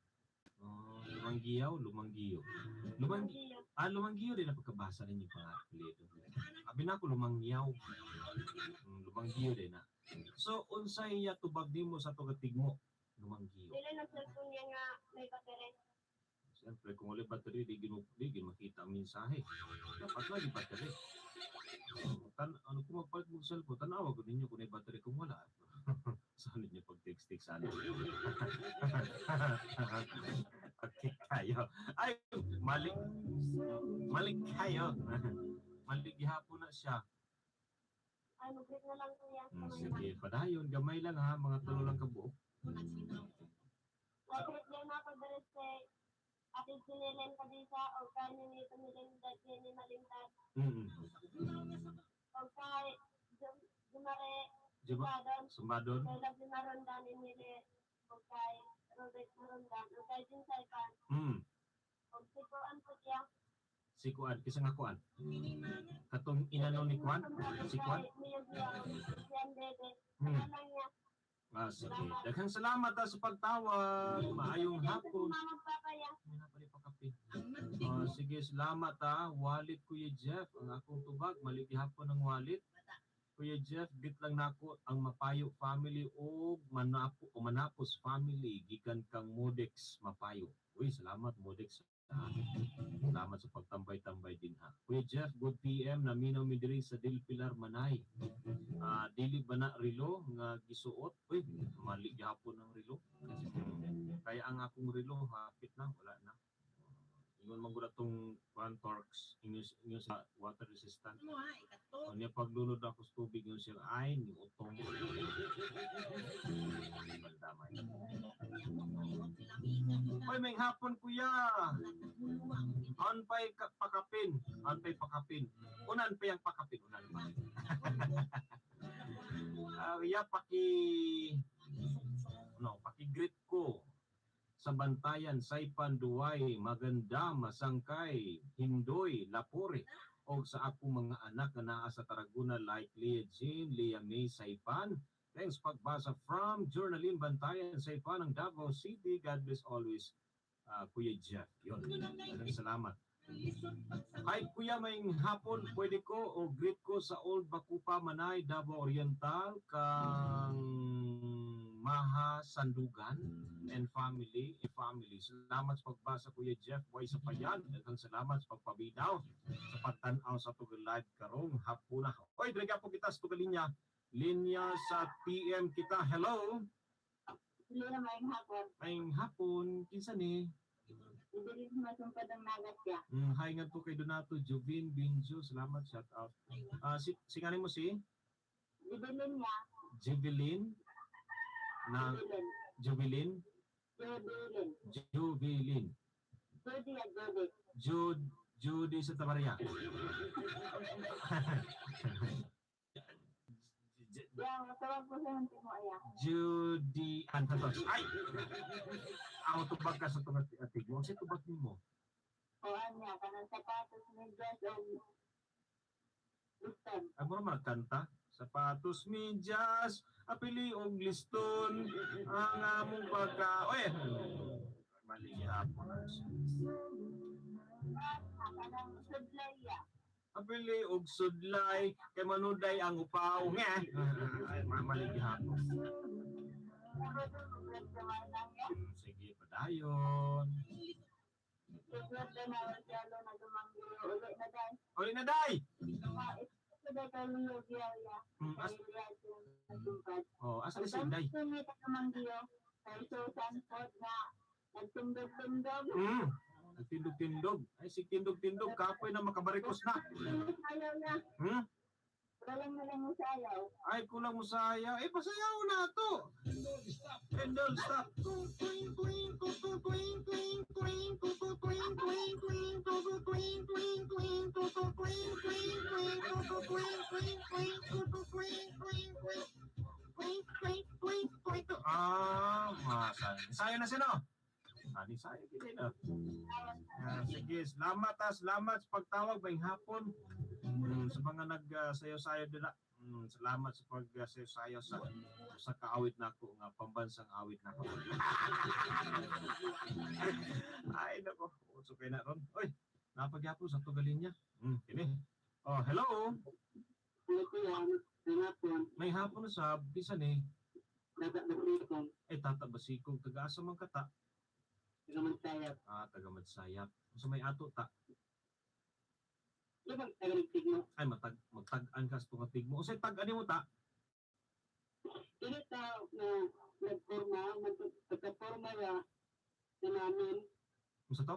[SPEAKER 2] Lumanggiyaw, lumanggiyo. Lumanggiyo din na pagkabasa ninyo pa apelyido. Abi na ako lumanggiyaw. Lumanggiyo din na. So unsay tubag nimo sa tugatigmo? Lumanggiyo.
[SPEAKER 4] Dili na cellphone niya nga may battery.
[SPEAKER 2] Siyempre, kung wala battery, di makita ang mensahe. Dapat lagi battery. Ano kung magpalit mo sa cellphone, tanawa ko ninyo kung may battery kung wala. Saan ninyo pag-text-text sana? Okay kayo. Ay, malik kayo. Malik gihapon na siya.
[SPEAKER 4] Ay, mag-greet na lang kuya.
[SPEAKER 2] Sige, padayon. Gamay lang ha, mga tulo lang kabuok.
[SPEAKER 4] Mag-greet lang na ako dito sa ating sinilen kabisa o kanya ni pamilindad ni malintad. O kay Jumare
[SPEAKER 2] Sumbadon.
[SPEAKER 4] kay Love Marondan nili o kay Robert Marondan o kay Jinsaypan o sikuan po siya.
[SPEAKER 2] Si Kuan, kisa nga Kuan. Katong inano ni Kuan? Si Kuan?
[SPEAKER 4] Yan bebe. Niya.
[SPEAKER 2] Sige. Daghang salamat sa pagtawag. Maayong hapon.
[SPEAKER 4] Mama papaya.
[SPEAKER 2] Sige, salamat Wallet Kuya Jeff. Ang akong tubag, mali gihapon ng wallet. Kuya Jeff, git lang nako ang Mapayo family o Manapos family gikan kang Modex Mapayo. Uy, salamat Modex. Salamat sa pagtambay-tambay din ha. Kuya Jeff, good PM na minaw mi diri sa Del Pilar Manay. Dili ba na relo nga gisuot? Uy, mali gihapon ng relo. Kaya ang akong relo hapit na, wala na. Ingon man gud atong Torx inyo sa water resistant. Niya paglunod ako sa tubig yung siya ay ni utong. Oy, may hapon kuya. Anpay pakapin. Unan pa yang pakapin. Unan pa. Paki-greet ko sa Bantayan, Saipan, Duay, Maganda, Masangkay, Hindoy, Lapore, o sa akong mga anak na naa sa Tarragona like Leah Jean, Leah May, Saipan. Thanks pagbasa from Journaline Bantayan, Saipan ng Davao City. God bless always, Kuya Jeff. Yun, maraming salamat. Hi Kuya, may hapon, pwede ko o greet ko sa Old Bakupa, Manay, Davao Oriental, kang Maha Sandugan and family. Salamat sa pagbasa Kuya Jeff Way sa payan. Daghang salamat sa pagpabinaw sa pagtan-aw sa tugal live karong hapuna. Oy, dili po kita sa tugal linya sa PM kita. Hello. May hapon. Kinsa ni?
[SPEAKER 4] Ibig masumpad ang nagat siya.
[SPEAKER 2] Hi nga to kay Donato Jovin Binjo. Salamat, shout out. Singanin mo si?
[SPEAKER 4] Ibilin niya.
[SPEAKER 2] Jevelyn na Jovelyn. Judy sa Tamaria. Judy Antatos. Ay! Ang tubag ka sa tubag atig mo. Kasi tubag mo.
[SPEAKER 4] O anya, kanang sapatos, medyas, o liston.
[SPEAKER 2] Ay mo naman kanta. Sapatos, medyas, apili og liston, ang among pagka... Oy! Mali hapon na siya.
[SPEAKER 4] Kanang sudlay ya.
[SPEAKER 2] Apili og sudlay, kay manuday ang upaw. Nga! Ay, mali hapon. Sige, padayon. Uli na, day! Asa na si Inday? Nagtindog-tindog. Ay, si tindog-tindog. Kapoy na makabarikos na. Ay, kulang mo sayaw. Eh, pasayaw na to. Endol, stop. Sayo na siya, no? Sayo gini na. Sige, salamat sa pagtawag. May hapon. sa mga nagsayo-sayo dira. Salamat sa pagsayo-sayo sa kaawit nako nga pambansang awit nako. Ay nako, uso kay na ron. Oy, napagyapon sa tugalin niya. Kini. Oh, hello. May hapon na sa bisan eh. Ay tata basikong taga-asa man kata. Taga Madsayap. So may ato ta. Ay magtag-an ka sa tungatig mo. O say tag-ani mo ta? Unsa to?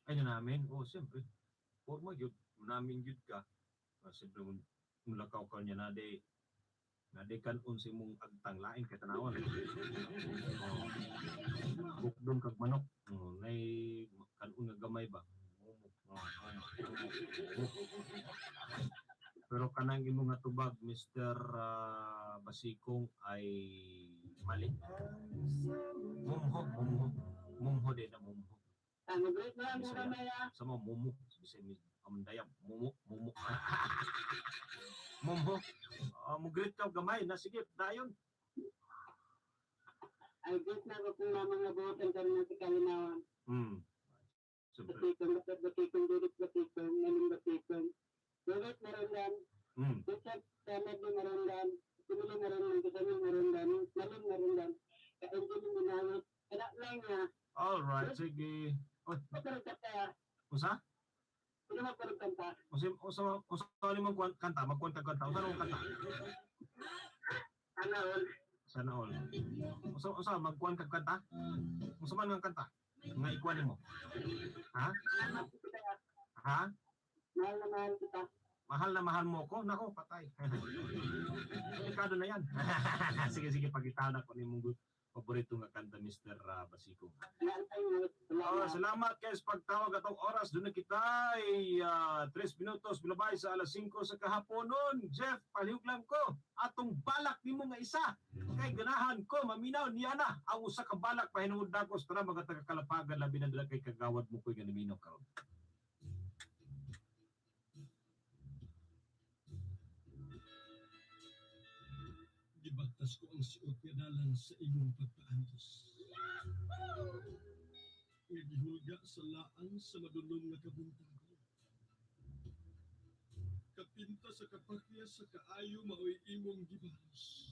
[SPEAKER 2] Ay na namin. Oh, siyempre. Forma gyud namin gyud ka. Siyempre mulakaw ka niya na de kanon si mong agtang lain kay tanawon. Bukdon kag manok. Nay kanon nga gamay ba. Pero kanang imong nga tubag Mr. Basikong ay mali. Mumho de na mumho. Sama mumu bisa amdayam mumu. Mumho. Mugrit ka gamay na sige dayon.
[SPEAKER 3] Ay, gusto na ko kung mga buotan ka rin sa kalinawan. Batikon, batikon, naling batikon. Bulit marundan. Bisag tanad ni marundan. Tumili marundan, kasami marundan. Naling marundan. Kaintin yung minawit. Kaya lang niya.
[SPEAKER 2] Alright, sige.
[SPEAKER 3] Magkaroon ka kaya.
[SPEAKER 2] Usa?
[SPEAKER 3] Sino magkaroon kanta?
[SPEAKER 2] Usa ni mong kanta, magkwanta kanta. Usa ni mong kanta? Sana all. Usa magkuan kag kanta? Usa man nga kanta? Nga ikuan nimo. Ha?
[SPEAKER 3] Mahal na mahal kita.
[SPEAKER 2] Mahal na mahal mo ko? Nako, patay. Delikado na yan. Sige, pagitaw na ko ni mong paborito nga kanta, Mr. Basikong. Salamat guys pagtawag atong oras. Doon na kita ay 3 minutos bilabay sa alas 5 sa kahapon nun. Jeff, palihuglam ko. Atong balak ni mo nga isa. Kay ganahan ko, maminaw niya na. Ang usa ka balak pahinungod dako sa mga taga-Kalapagan labi na dala kay kagawad mo ko'y ganiminaw karon.
[SPEAKER 5] Gibatas ko ang siot nga dalan sa imong pagpaantos. Nga gihulga sa laan sa madulong nga kabuntag ko. Kapinta sa kapakya sa kaayo maoy imong gibalos.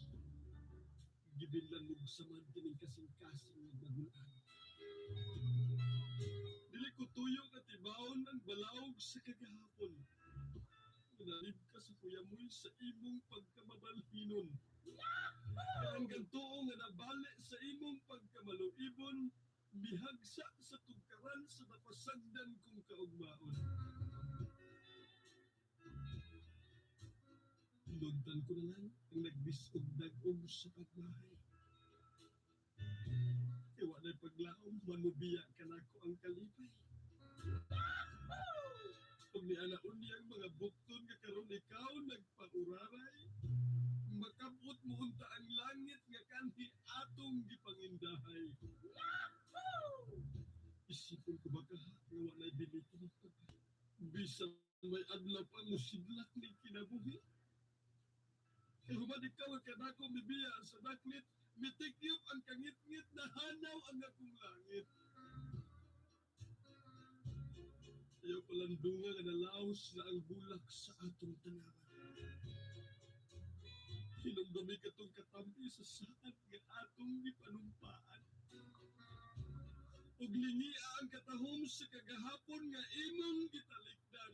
[SPEAKER 5] Gibilanug sa man kining kasing-kasing nga bagulan. Dili ko tuyo nga tibawon ang balaog sa kagahapon. Nalib ka sa kuyamoy sa imong pagkamabalhinon. Hanggang tuo nga nabali sa imong pagkamaluibon, bihagsa sa tugkaran sa napasagdan kong kaugmaon. Nugtan ko na lang ang nagbisog-dagog sa pagmahay. Iwa na'y paglaom, manubiya ka na ko ang kalipay. Pag nianaon mga bukton nga karon ikaw nagpauraray, makabot mo unta ang langit nga kanhi atong gipangindahay. Isipon ko ba kaha nga walay bilitin ito? Bisan may adlaw pa mo sidlak ni kinabuhi. Kaya humad ikaw ang kanako mibiya sa daklit, mitigyop ang kangit-ngit na hanaw ang akong langit. Ayaw palandungan nga nalaos na ang bulak sa atong tanawan. Hinumdumi katong katambi sa saad nga atong ipanumpaan. Ug lingia ang katahom sa kagahapon nga imong gitalikdan.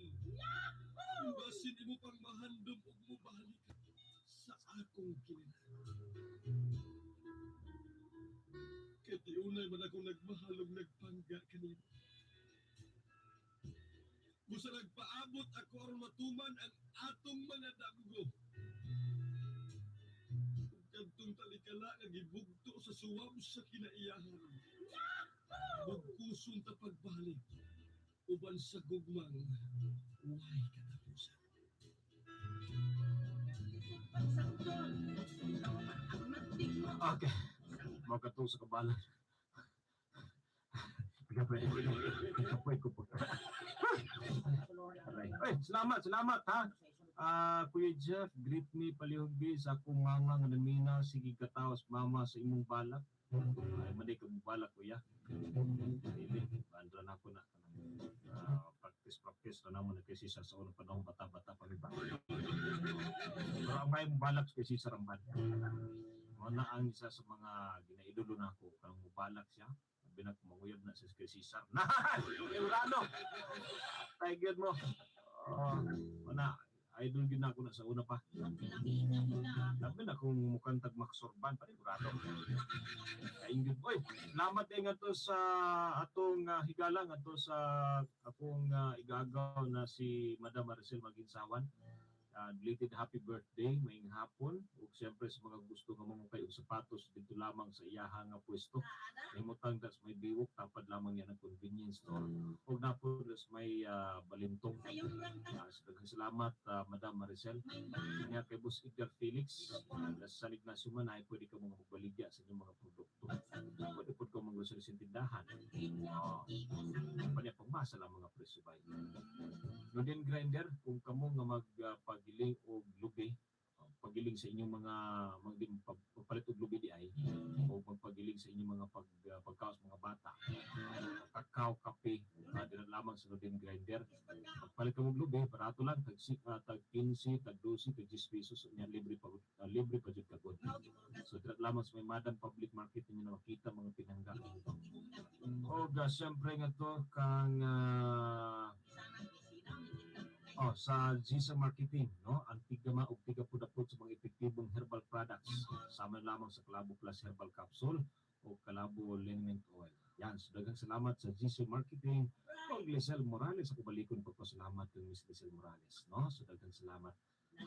[SPEAKER 5] Basin imo pang mahandom ug mobalik sa akong kinanan. Kaya tiunay man akong nagmahalog nagpangga kanina. Busa nagpaabot ako aron matuman ang atong mga damgo. Kantong talikala nga gibugto sa suwam sa kinaiyahan. Bugkuson ta pagbalik. Uban sa gugmang way katapusan.
[SPEAKER 2] Okay. Makatong sa kabalan. Kapoy ko po. Ay, salamat ha. Kuya Jeff, greet me palihugbi sa akong mama nga naminaw sige katawas mama sa imong balak. Ay maday ka balak kuya. Dili, bandra na ako na practice na naman kay Cesar sa unang panahon bata-bata pa rin ba. Pero ang may balak kay Cesar ang banda. Muna ang isa sa mga ginaidolo na ako kanang mubalak siya. Sabi na kumanguyab na sa kay Cesar. Nah! Eurano! Tiger mo. Muna, idol gina ako na sa una pa. Sabi na kung mukhang tagmaksorban pa rin. Eurano. Kaingid. Oy, salamat din nga to sa atong higalang ato sa akong igagaw na si Madam Maricel Maginsawan. Belated happy birthday, maing hapon. Ug siyempre sa mga gusto nga mamukay og sapatos dito lamang sa iyahang nga pwesto. Himutang das may biwok tapad lamang yan ang convenience store. Ug napulos may balintong. Salamat Madam Maricel. Nga kay Boss Edgar Felix. Sa Ignacio man ay pwede ka mga magbaligya sa inyong mga produkto. Pwede po ka mga sa tindahan. Panya pangmasa lang mga presyo ba. Noden grinder kung kamo nga magpagiling og lubi, pagiling sa inyong mga magpalit og lubi di ay o magpagiling sa inyong mga pagkaos mga bata. Kakao, kape, dira lamang sa noden grinder. Pagpalit ka og lubi, barato lang tag 15, tag 12, tag 10 pesos nya libre pa jud kagod. So dira lamang sa may Madam Public Market ninyo na makita mga pinangga. O siyempre nga to kang sa Gisa Marketing, no? Ang tigama o tigapudapod sa mga epektibong herbal products. Sama lamang sa Kalabo Plus Herbal Capsule o Kalabo Liniment Oil. Yan, so daghang salamat sa Gisa Marketing o Glisel Morales. Ako balikon pagpasalamat kay Miss Glisel Morales, no? So daghang salamat.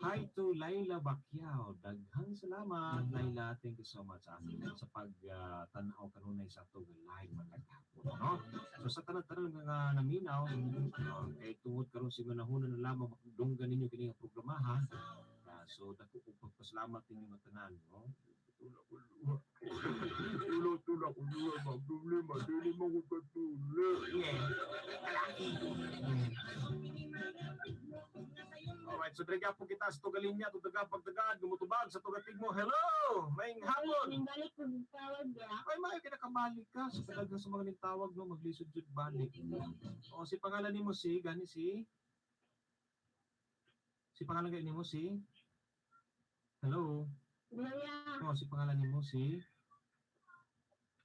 [SPEAKER 2] Hi to Laila Bacquiao. Daghang salamat, Laila. Thank you so much sa pag-tanaw kanunay sa itong live magagapon, no? So sa tanan-tanan nga naminaw, kay tungod karon si manahuna na lamang makudunggan ninyo kini nga programahan. So dako ko pagpasalamat ninyo nga tanan, no? Tulak ko mga problema, dili mo ko katulak. Alright, so drega po kita sa tugalin niya, pagdagad, gumutubag sa tugatig mo. Hello! Maing hapon!
[SPEAKER 4] Balik ko ng tawag ya.
[SPEAKER 2] Ay, may kinakabalik ka. So talaga sa mga nitawag, no, maglisod jud balik. O, si pangalan ni mo si, gani si? Si pangalan ni mo si? Hello?
[SPEAKER 4] Gloria.
[SPEAKER 2] O, si pangalan ni mo si?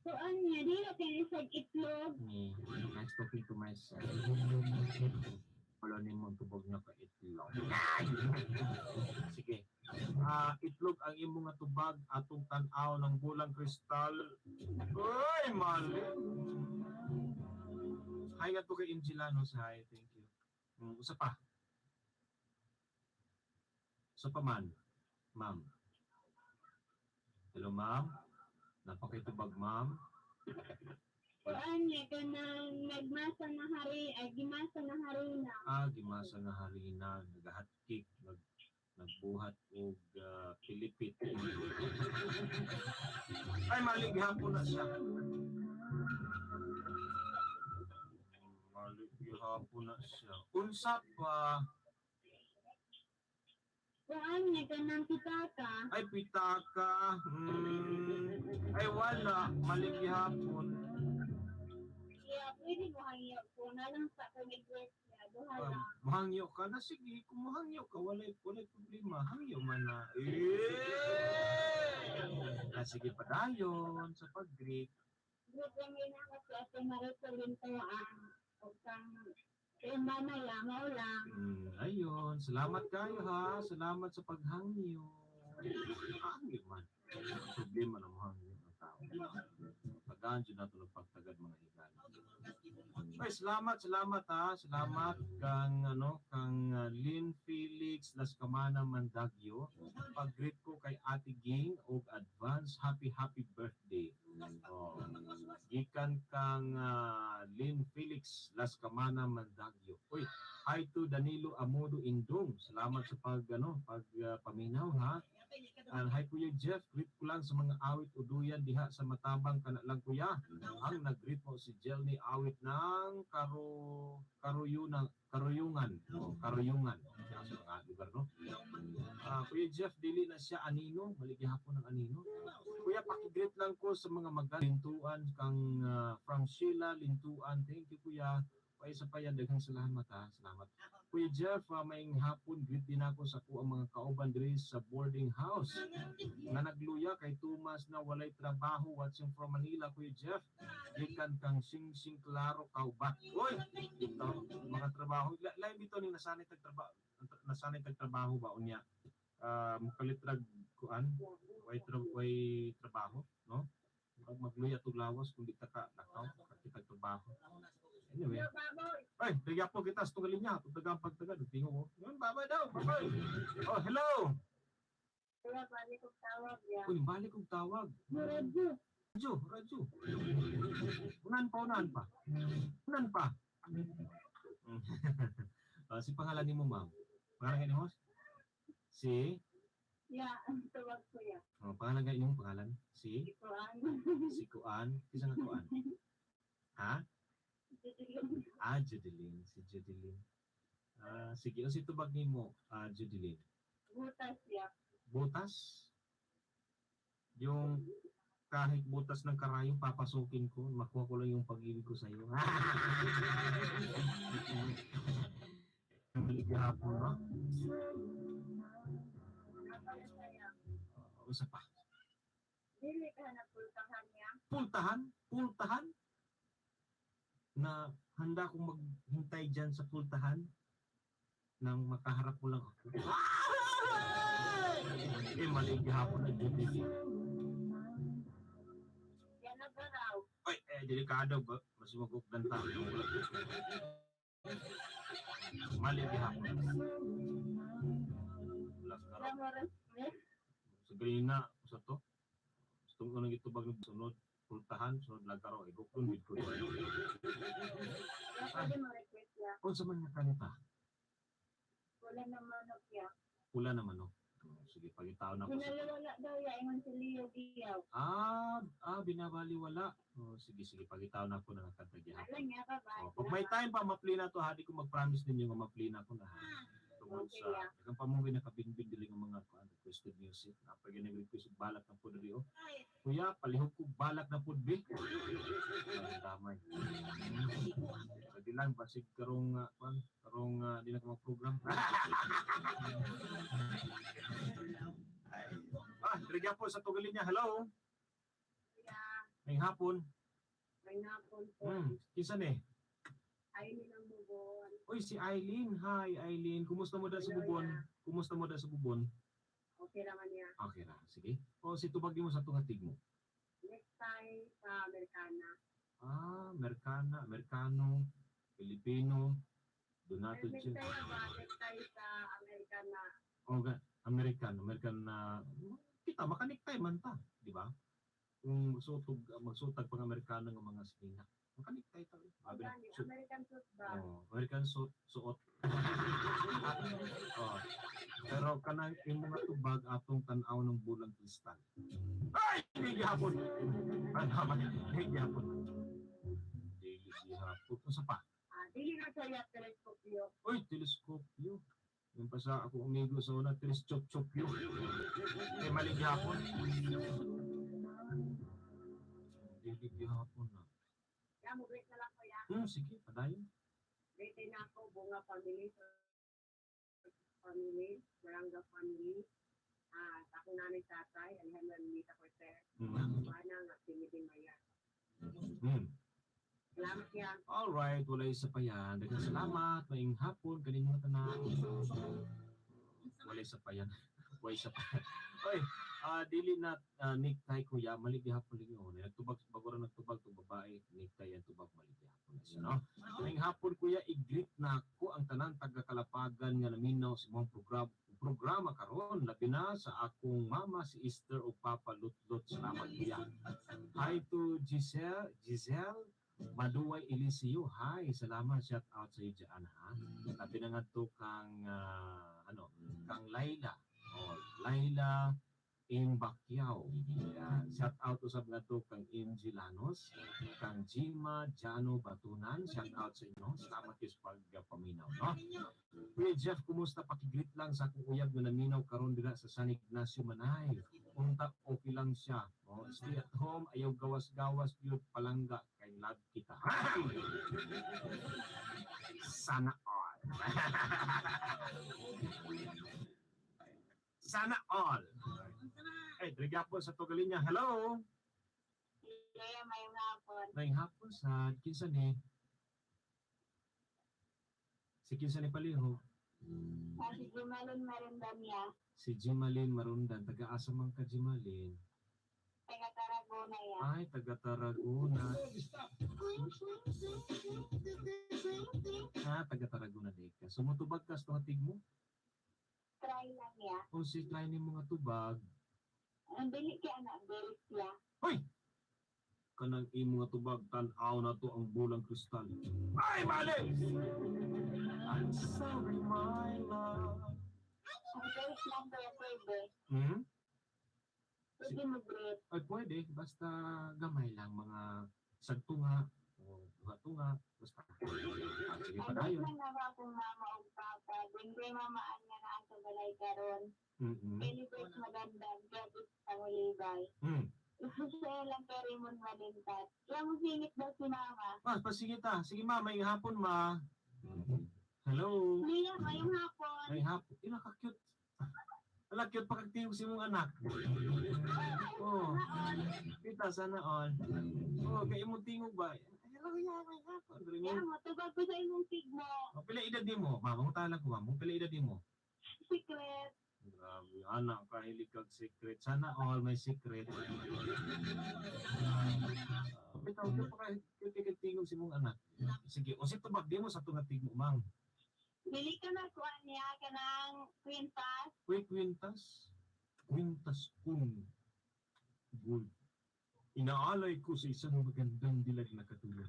[SPEAKER 4] So, niya, di na tinisag itlog.
[SPEAKER 2] Nice talking to myself. Wala ni mo tubog na ka itlog. Sige. Itlog ang imong nga tubag atong tan-aw ng bulang kristal. Oy, mali. Hi nga to kay Angela, no? Hi, thank you. Usa pa. Usa pa man. Ma'am. Hello, ma'am. Napakitubag, ma'am.
[SPEAKER 4] Kuan niya ka nang nagmasa na hari, ay gimasa na hari na.
[SPEAKER 2] Gimasa na harina, nagahatkik, nagbuhat og pilipit. Ay, maligihapon na siya. Maligihapon na siya. Unsa pa?
[SPEAKER 4] Kuan niya ka nang pitaka.
[SPEAKER 2] Ay, pitaka. Ay, wala. Maligihapon.
[SPEAKER 4] Kaya pwede mo hangyo ko na lang sa kumigwes niya. Duha lang.
[SPEAKER 2] Mahangyo ka na, sige. Kung mahangyo ka, walay problema. Hangyo man na. Sige pa dayon sa pag-greet.
[SPEAKER 4] Greet lang yun ang kasi ate Marisolin to ang utang kaya mamaya mo lang.
[SPEAKER 2] Ayun. Salamat kayo ha. Salamat sa paghangyo. Hangyo man. Problema ng hangyo ng tao. Tagaan dyan natin ng pagtagad mga higal. Ay, salamat ha. Salamat kang Lynn Felix Lascamana Mandagyo. Pag-greet ko kay Ate Ging og advance happy birthday. Gikan kang Lynn Felix Lascamana Mandagyo. Uy, hi to Danilo Amodo Indong. Salamat sa paminaw ha. And hi Kuya Jeff, greet ko lang sa mga awit uduyan diha sa Matabang kana lang kuya. Ang nag-greet mo si Jeff official ni awit ng Karuyungan. Karuyungan. Sa mga lugar, no? Kuya Jeff, dili na siya anino. Maligi hapon ng anino. Kuya, pakigreet lang ko sa mga lintuan kang from Sheila, lintuan. Thank you, Kuya. Paisa pa yan, daghang salamat ha. Salamat. Kuya Jeff, maayong hapon, greet din ako sa ang mga kauban diri sa boarding house nga nagluya kay Tumas na walay trabaho watching from Manila. Kuya Jeff, gikan kang sing klaro kaubat. Oy, ito mga trabaho lain dito ni nasanay tagtrabaho ba unya mukalitrag kuan way trabaho, no? Magluya tug lawas kung di ta ka nakaw kita trabaho. Anyway, ay, bigyan po kita sa tungalin niya. Pagtagang pagtaga, tingin mo. Yun, babay daw, babay. Oh, hello.
[SPEAKER 4] Kaya balik kong tawag ya.
[SPEAKER 2] Uy, balik kong tawag.
[SPEAKER 4] Radyo.
[SPEAKER 2] Radyo. Unan pa. Si pangalan ni mo, ma'am. Pangalan ni mo? Si?
[SPEAKER 4] Ya, ang tawag ko ya.
[SPEAKER 2] Pangalan ka inyong pangalan? Si?
[SPEAKER 4] Kuan.
[SPEAKER 2] Si Kuan. Isa nga Kuan. Ha? Judeline. Si Judeline. Sige, o si tubag ni mo, Judeline.
[SPEAKER 4] Butas ya.
[SPEAKER 2] Butas? Yung kahit butas ng karayong papasukin ko, makuha ko lang yung pag-ibig ko sa iyo. Mali hapon, no? Usa pa.
[SPEAKER 4] Dili ka na pultahan ya.
[SPEAKER 2] Pultahan? Na handa akong maghintay dyan sa pultahan nang makaharap mo lang ako. Maligi hapon na dito.
[SPEAKER 4] Yan na ba raw?
[SPEAKER 2] Ay, delikado ba? Mas magugdanta. Maligi hapon. Ulas ka raw.
[SPEAKER 4] Yan mo rin.
[SPEAKER 2] Sabihin na, sa to. Gusto ko nang itubag ng sunod. Pultahan, sunod lang ka raw. Igukun, bidko.
[SPEAKER 4] Yan pwede mo request ya.
[SPEAKER 2] Kung sa man nga kanita?
[SPEAKER 4] Wala na manok ya.
[SPEAKER 2] Pula naman, no? Sige, pagitaon ako sa...
[SPEAKER 4] Pinalawala daw ya. Ingon si Leo Giyaw.
[SPEAKER 2] Binabaliwala. Sige, pagitaon ako ng kantagya.
[SPEAKER 4] Alam niya ka ba?
[SPEAKER 2] Pag may time pa, mapli na to, hadi ko mag-promise ninyo nga mapli na ako na. Tungkol
[SPEAKER 4] Okay,
[SPEAKER 2] sa...
[SPEAKER 4] yeah.
[SPEAKER 2] Nagang pamungay na kabinbin dili ng mga requested music. Napag nag-request og balak ng pudri, oh. Kuya, palihog ko balak na pudbi. Damay. Sige lang, basig karong di na ka mag-program. Dirigyan po sa tugalin niya. Hello?
[SPEAKER 4] Yeah.
[SPEAKER 2] May hapon.
[SPEAKER 4] May napon po.
[SPEAKER 2] Kisa ni?
[SPEAKER 4] Ay, nilang bubon.
[SPEAKER 2] Uy, si Eileen. Hi, Eileen. Kumusta mo da sa bubon? Kumusta mo da sa bubon?
[SPEAKER 4] Okay naman niya.
[SPEAKER 2] Okay na. Sige. O, si tubag mo sa tungatig mo.
[SPEAKER 4] Next time sa Americana.
[SPEAKER 2] Amerikano, Filipino, Donato
[SPEAKER 4] Next
[SPEAKER 2] Jim.
[SPEAKER 4] time ba? Next time sa Americana.
[SPEAKER 2] American na kita makanik tayo man ta, di ba? Kung magsutag pang Amerikano ng mga sina. Makanik tayo tayo.
[SPEAKER 4] American food ba?
[SPEAKER 2] American suot. Pero kanang imo nga tubag atong tan-aw ng bulang kristal. Ay, hindi hapon. Hindi hapon. Sa pa.
[SPEAKER 4] Dili na siya teleskopyo.
[SPEAKER 2] Uy, teleskopyo. Yung pa sa ako umigo sa una, teleskopyo. Mali hapon. Hindi hapon na.
[SPEAKER 4] Kaya mo break na lang ko ya.
[SPEAKER 2] Sige, padayon.
[SPEAKER 4] Break na ako, bunga family. Barangga family. Ako nanay tatay, Alejandro Nita Cortez. Mana nga pinidin maya. Salamat yan.
[SPEAKER 2] Alright, wala isa pa yan. Dagang salamat, maing hapon, kanin mga tanaw. Wala isa pa yan. Wala isa pa. Oy, dili na necktie kuya, maligi hapon lang yun. Nagtubag, bagura nagtubag itong babae, necktie yan tubag, maligi hapon. No? Maing hapon kuya, i-greet na ako ang tanan taga-Kalapagan nga naminaw sa mga programa karon, labi na sa akong mama si Esther o Papa Lutlot. Salamat kuya. Hi to Giselle Maduway Eliseo. Hi, salamat, shout out sa iyo dyan, ha. Labi na nga to kang kang Laila. Laila Im Bacquiao. Shout out usab nga to kang MG Lanos, kang Jima Jano Batunan. Shout out sa inyo. Salamat kayo sa pagpaminaw, no? Kuya Jeff, kumusta? Pakigreet lang sa akong uyab na naminaw karon dira sa San Ignacio Manay. Unta okay lang siya. Oh, stay at home, ayaw gawas-gawas yun palangga kay love kita. Sana all. Sana all. Ay, drigapon sa Togalinya. Hello.
[SPEAKER 4] Kaya may hapon.
[SPEAKER 2] May hapon sa kinsa ni? Si kinsa ni Paliho?
[SPEAKER 4] Kasi Jimalin Marindan niya.
[SPEAKER 2] Si Jimalin Marundan. Taga-asa man ka Jimalin?
[SPEAKER 4] Taga Tarragona ya.
[SPEAKER 2] Ay, taga Tarragona. Taga Tarragona di ka. Sumutubag ka sa tuhatig mo?
[SPEAKER 4] Try lang ya.
[SPEAKER 2] O si Klein ni mga tubag.
[SPEAKER 4] Ang bili kaya na, bili siya.
[SPEAKER 2] Hoy! Kanang imo nga tubag, tan-aw na to ang bulang kristal. Ay, mali! I'm sorry, my love.
[SPEAKER 4] Ang bili lang kaya pwede.
[SPEAKER 2] Hmm?
[SPEAKER 4] Pwede mo blit.
[SPEAKER 2] Ay, pwede. Basta gamay lang mga sagtunga o tunga-tunga. Basta. Sige pa
[SPEAKER 4] Ang
[SPEAKER 2] tayo.
[SPEAKER 4] bili lang naman akong mama o papa. Hindi mamaan nga na ang kagalay karon. Elibet maganda. Gabit ang ulibay. Isasaya lang kay Raymond Malintat. Kaya mo singit daw si mama.
[SPEAKER 2] Sige ta. Sige ma, may hapon ma. Hello.
[SPEAKER 4] Liya, ngayong hapon.
[SPEAKER 2] May hapon. Ila ka cute. Ala cute pa kagtiyog si mong anak. Oh. Kita sana all. Oh, kay imong tingog ba? Hello ya, may hapon.
[SPEAKER 4] Kaya mo, tubag ko sa imong sigmo.
[SPEAKER 2] Pila edad di mo? Ma, mangutalan ko ma. Pila edad di mo?
[SPEAKER 4] Secret.
[SPEAKER 2] Grabe, anak, kahilig kag secret. Sana all may secret. Bitaw, ito pa kahit tingog si mong anak. Sige, o si tubag, di mo sa tungatig mo, mang.
[SPEAKER 4] Bili ka na kuha niya ka ng kwintas.
[SPEAKER 2] Quintas? Quintas kung gold. Inaalay ko sa isang magandang dilag na katulad.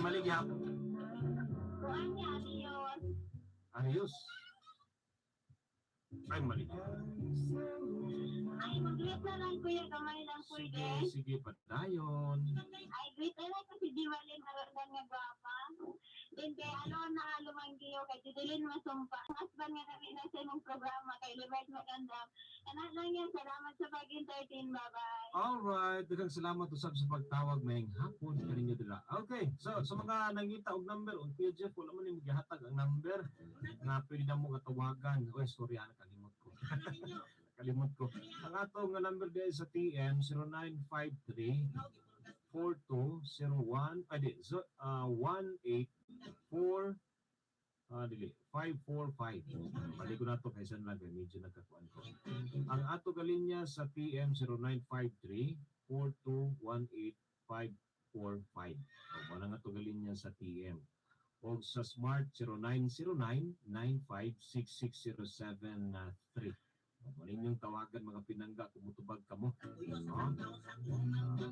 [SPEAKER 2] Maligya.
[SPEAKER 4] Kuha niya, adios.
[SPEAKER 2] Ayos. Ay, mali.
[SPEAKER 4] Ay, mag-greet na lang kuya, kamay lang pwede.
[SPEAKER 2] Sige, padayon.
[SPEAKER 4] Ay, greet na lang kasi di malin harangan nga gwapa. Then kay nahalumanggiyo kay Tidilin Masumpa. Ang husband nga kami na sa imong programa kay Libert Maganda. Anak lang yan, salamat sa pag-entertain, bye-bye.
[SPEAKER 2] Alright, daghang salamat usab sa pagtawag mayong hapon kaninyo dila. Okay, so sa mga nangita og number, on Kuya Jeff, wala man nimo gihatag ang number nga pwede na mo katawagan. Oy, sorry, kalimot ko. Kalimot ko. Ang atong nga number diay sa TM 0953 4201 545. Balik ko na ito kaysa lang medyo nagkakuan ko. Ang ato galinya sa TM 0953-4218-545. O wala nga ito galinya sa TM. O sa Smart 0909-956607-3. Maling yung tawagan mga pinangga kumutubag ka mo.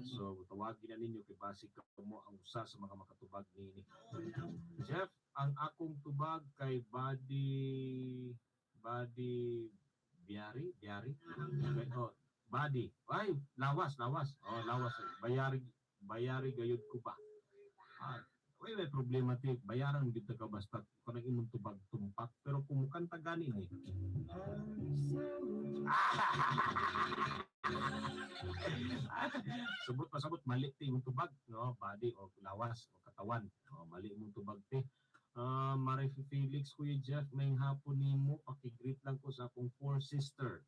[SPEAKER 2] So tawagin na ninyo kay basic ka mo ang usa sa mga makatubag nini. Jeff, ang akong tubag kay Buddy Biari. Oh, Buddy. Ay, lawas. Oh, lawas. Bayari gayud ko ba. May problematic, bayaran dito ka basta kung ang imong tubag tumpak, pero kung mukhang tagani ni. Sabot mali ti imong tubag, no? Body o lawas o katawan, no? Mali imong tubag ti. Mari Felix, Kuya Jeff, may hapon nimo, pakigreet lang ko sa akong 4 sister.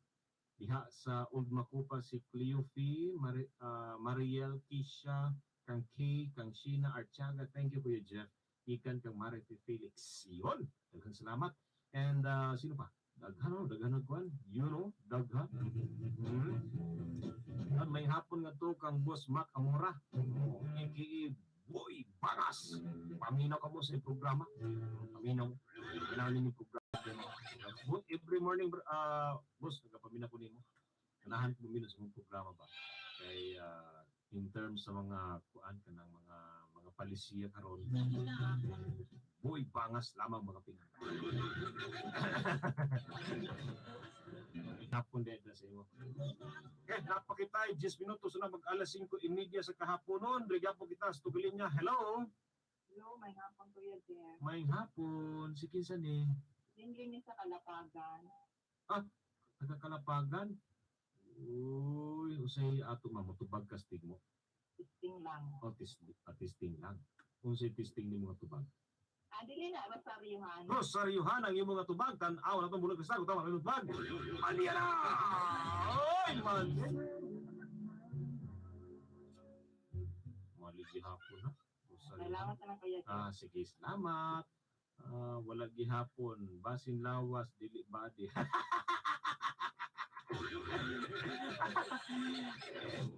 [SPEAKER 2] Diha sa Old Makupa si Cleophie, Mariel, Kisha, kang Kay, kang Sheena Archaga. Thank you, Kuya Jeff. Ikan kang Marity Felix. Yun. Daghang salamat. And sino pa? Daghan kuan. You know, daghan. May hapon nga to kang Boss Mac Amora. A.K.A. Boy Baras. Paminaw ka mo sa programa. Paminaw. Kailangan yung programa. Every morning, boss, nagpaminaw ko nimo. Kanahan ko buminos sa programa ba? Kay in terms sa mga kuan kanang mga mga palisiya karon. Boy, bangas lamang mga pinaka. Hapon din sa iyo. Okay, napakitay 10 minutos na mag-alas 5:30 sa kahaponon. Rigya po kita sa tugalin niya. Hello.
[SPEAKER 4] Hello, may hapon ko yan there.
[SPEAKER 2] May hapon. Si kinsa ni?
[SPEAKER 4] Dinglin sa Kalapagan.
[SPEAKER 2] Taga Kalapagan. Uy, usay ato mamutubag kastig mo.
[SPEAKER 4] Testing lang.
[SPEAKER 2] O testing lang. Unsay testing ni mga tubag.
[SPEAKER 4] Dili na, Rosaryuhan.
[SPEAKER 2] Rosaryuhan ang iyong mga tubag. Tan-aw na itong bulag kastig. Tama ka tubag. Maniya na! Oy, man! Maligi hapon ha.
[SPEAKER 4] Salamat na lang kuya.
[SPEAKER 2] Sige, salamat. Wala gihapon. Basin lawas, dili badi.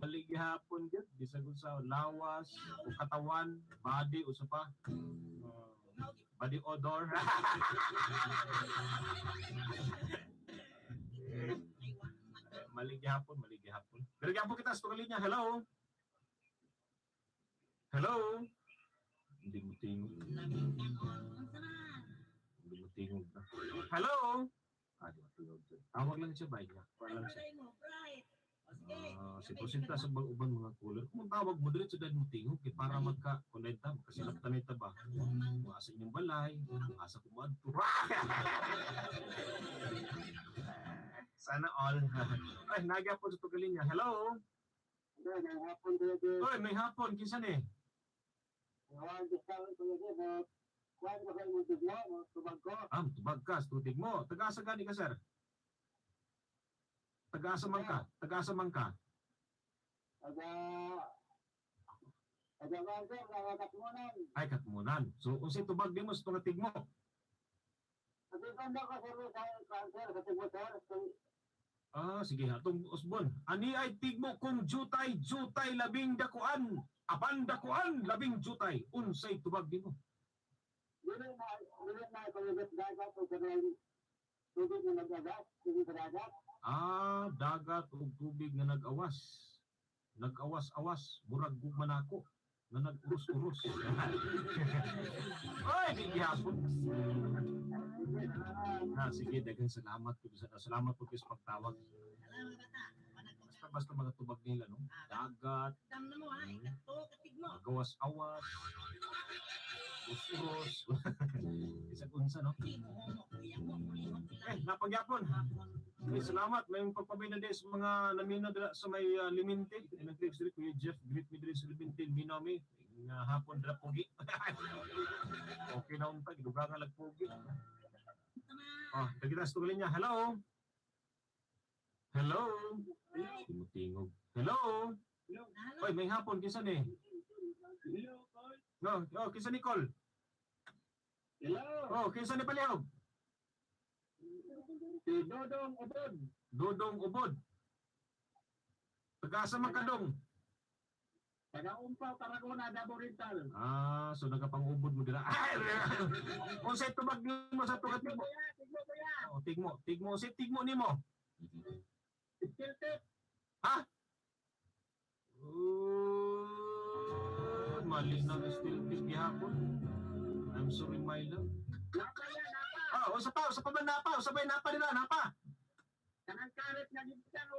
[SPEAKER 2] Balik gihapon gyud bisag sa lawas o katawan, body usa pa. Body odor. Malig gihapon. Pero gyapon kita sa tugalin niya. Hello. Hello. Hindi mo tingog. Hello. Di matulog. Tawag lang siya ba niya? Walang siya. Si Posita sa uban mga cooler. Kung tawag mo diretso dahil mo tingog para magka-connecta, magkasilap-tanita ba? Asa inyong balay, asa kumadto. Sana all. Ay, nagya po sa tugalin niya. Hello.
[SPEAKER 3] May hapon ko yan.
[SPEAKER 2] Oy, may hapon. Kinsa ni?
[SPEAKER 3] Gusto ko yan. Kuwan ko kayo mo tubag ko.
[SPEAKER 2] Tubag ka. Tutig mo. Taga-asa gani ka, sir? Taga-asa man ka?
[SPEAKER 3] Katmunan.
[SPEAKER 2] Ay, Katmunan. So, unsay tubag di mo sa tugatig mo?
[SPEAKER 3] Nagkikanda ko sa cancer, katibusar.
[SPEAKER 2] Sige, atong usbon. Ani ay tigmo kung jutay labing dakuan. Apan dakuan labing jutay. Unsay tubag di mo?
[SPEAKER 3] Dili na pagigit dagat o kanang tubig na nag-agas, tubig sa dagat.
[SPEAKER 2] Dagat o tubig nga nag-awas. Nag-awas-awas. Murag gugmanako. Na nag-urus-urus. Ay, di gihapon. Sige, daghang salamat po sa pagtawag. Basta mga tubag nila, no? Dagat, gawas-awas, urus-urus. Isang unsa, no? Napagyapon. Salamat. May pagpabay na din sa mga namina sa may Liminti. Nag-click street, Kuya Jeff, greet me din sa Liminti, Minami. Hapon dala pogi. Okay na unta, gidugang nga lagpogi. Kita sa tugalin niya. Hello? Hello? Tingog. Hello? Oy, may hapon. Kinsa ni? No, kinsa ni Col?
[SPEAKER 3] Hello.
[SPEAKER 2] Kinsa ni Palihog?
[SPEAKER 3] Si Dodong Ubod.
[SPEAKER 2] Dodong Ubod. Taga-asa man ka dong?
[SPEAKER 3] Taga-umpaw, Tarragona, Davao Oriental.
[SPEAKER 2] So nagapang-ubod mo dira. Kung sa'y tubag mo sa tugat mo. Tigmo. Sa'y tigmo ni mo?
[SPEAKER 3] Still tip.
[SPEAKER 2] Mali na still tip gihapon. I'm sorry, my love.
[SPEAKER 3] Napa yan.
[SPEAKER 2] Usa pa man napa. Usa ba yung napa nila? Napa?
[SPEAKER 3] Kanang karet nga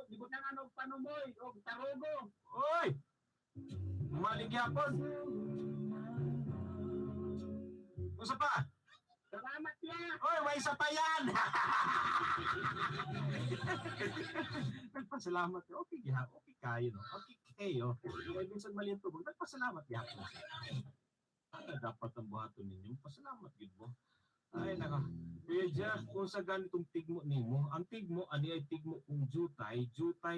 [SPEAKER 3] gibutan og panumoy og tarugo.
[SPEAKER 2] Oy! Maligyapon. Usa pa?
[SPEAKER 3] Salamat ya.
[SPEAKER 2] Oy, may isa pa yan! Nagpasalamat. Okay kayo, no? Okay kayo. Kaya minsan mali ang tubog. Nagpasalamat yapon. Dapat ang buhaton ninyo. Pasalamat yun mo. Ay, naka. Kuya Jeff, kung sa ganitong tigmo nimo, ang tigmo, ani ay tigmo kung jutay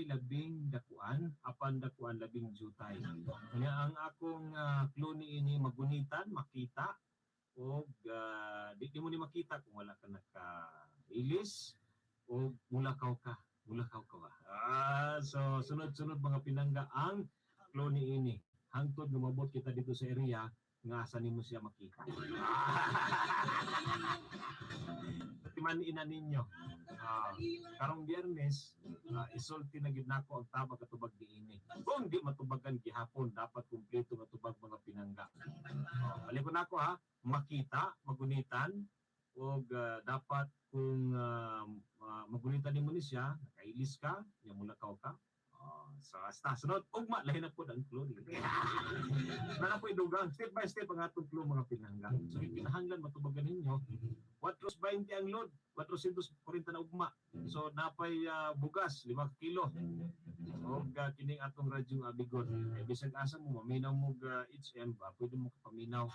[SPEAKER 2] labing dakuan, apan dakuan labing jutay. Kanya ang akong kloni ini magunitan, makita, o di mo ni makita kung wala ka naka-ilis, o mulakaw ka ba. So, sunod-sunod mga pinangga ang kloni ini. Hangtod lumabot kita dito sa area, nga asa nimo siya makita. Pati man ina ninyo. Karong Biyernes, isulti na gid nako ang tabag katubag diini. Kung di matubagan gihapon, dapat kumpleto nga tubag mga pinangga. Alikon nako ha, makita, magunitan, og dapat kung magunitan nimo ni siya, nakailis ka, nya mulakaw ka. So hasta sunod ugma lahi na pud ang clue. Na po idugang step by step ang atong clue mga pinangga. So kinahanglan matubagan ninyo 420 ang load, 440 na ugma. So napay bugas 5 kilo. Og kining atong radyong abigon. Kay bisag asa mo maminaw mo HM ba, pwede mo paminaw.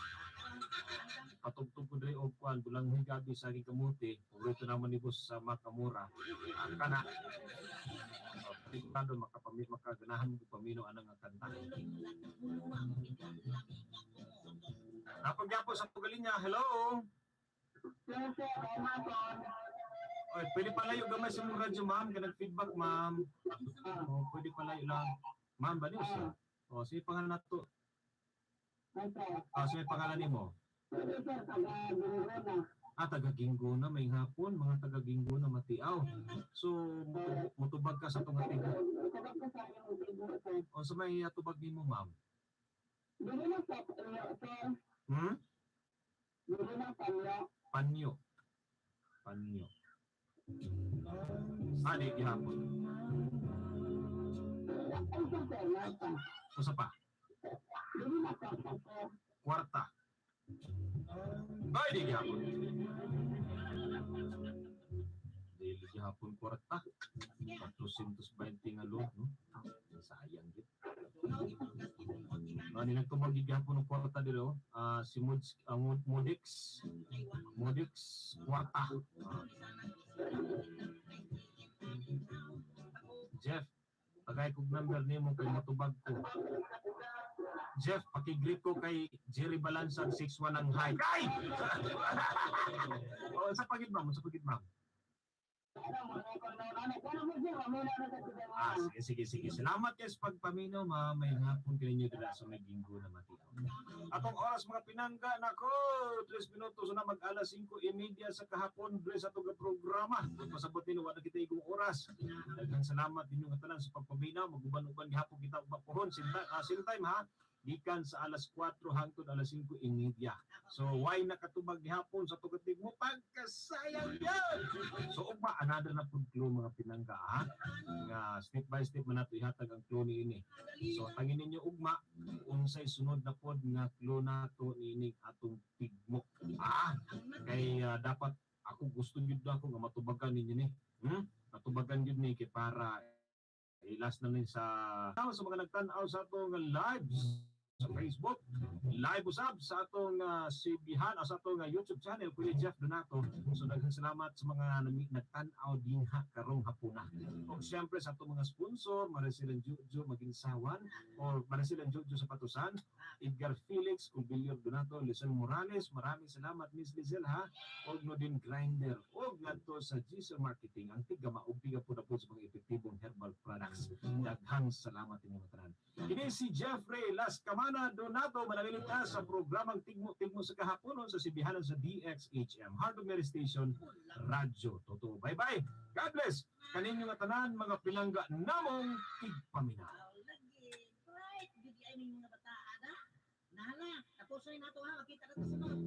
[SPEAKER 2] Patugtog ko diri og kwan bulang gabi sa aking kamuti. Puro naman ni boss sa Makamura. Kana Pagkado makaganahan mo paminaw anang kanta. Napagyapo sa Pugalinya, hello! Oy, pwede palayo gamay sa mong radyo, ma'am. Kanang feedback, ma'am. Pwede palayo lang. Ma'am, ba niyo siya? Sige pangalan na to. Sige pangalan niyo mo. Taga-Ginggo na, may hapon, mga taga-Ginggo na matiaw. So, mutubag ka sa itong ating. O sa may tubag ni mo, ma'am? Panyo. Di hapon. O sa pa? Kwarta. Ay, di hapon. Dili hapon kwarta. 420 nga load, no? Sayang gid. Ni nagtumag gihapon ng kwarta dito, si Modix kwarta. Jeff, tagay kog number nimo kay matubag ko. Jeff, pakigreet ko kay Jerry Balansag 61 ang high. Ay! Sa pagid ma'am. Sige. Salamat kayo sa pagpaminaw, ma'am. May hapon kayo nyo dila sa may Ginggo na matiaw. Atong oras mga pinangga, nako, 3 minutos na mag-alas 5:30 sa kahapon, dress atong programa. Pasabot nino, wala kita igong oras. Daghang salamat ninyo nga tanan sa pagpaminaw. Maguban-uban gihapon kita og mapuhon. Same time ha. Gikan sa alas 4 hangtod alas 5:30. So why nakatubag gihapon sa tugatig mo pagkasayang yan. So ugma another na pud clue mga pinangga ha. Nga step by step man nato ihatag ang clue niini. So tangin ninyo ugma unsay sunod na pod nga clue nato niining atong tigmo. Kay dapat ako gusto gyud ako nga matubagan ninyo ni. Matubagan gyud ni kay para last na sa mga nagtan-aw sa atong live sa Facebook, live usab sa atong CBhan sa atong YouTube channel Kuya Jeff Donato. So daghang salamat sa mga nagtan-aw dinha karong hapuna. O siyempre sa atong mga sponsor, Marisilan Jojo Maginsawan or Marisilan Jojo sa Patusan, Edgar Felix, Cubilio Donato, Lizelle Morales, maraming salamat Miss Lizelle ha. Og no din Grinder og ngadto sa GC Marketing ang tigama og tiga po na po sa mga epektibong herbal products. Daghang salamat inyo tanan. Kini si Jeffrey Las Camana Donato manalilita sa programang Tigmo sa kahaponon sa Sibihanan sa DXHM Heart of Mary Station Radyo Totoo. Bye-bye. God bless. Kaninyo nga tanan mga pinangga namong tigpaminaw.
[SPEAKER 1] Right, gudi ay mga bata ada. Nala, tapos na nato ha, kita ka sa sunod.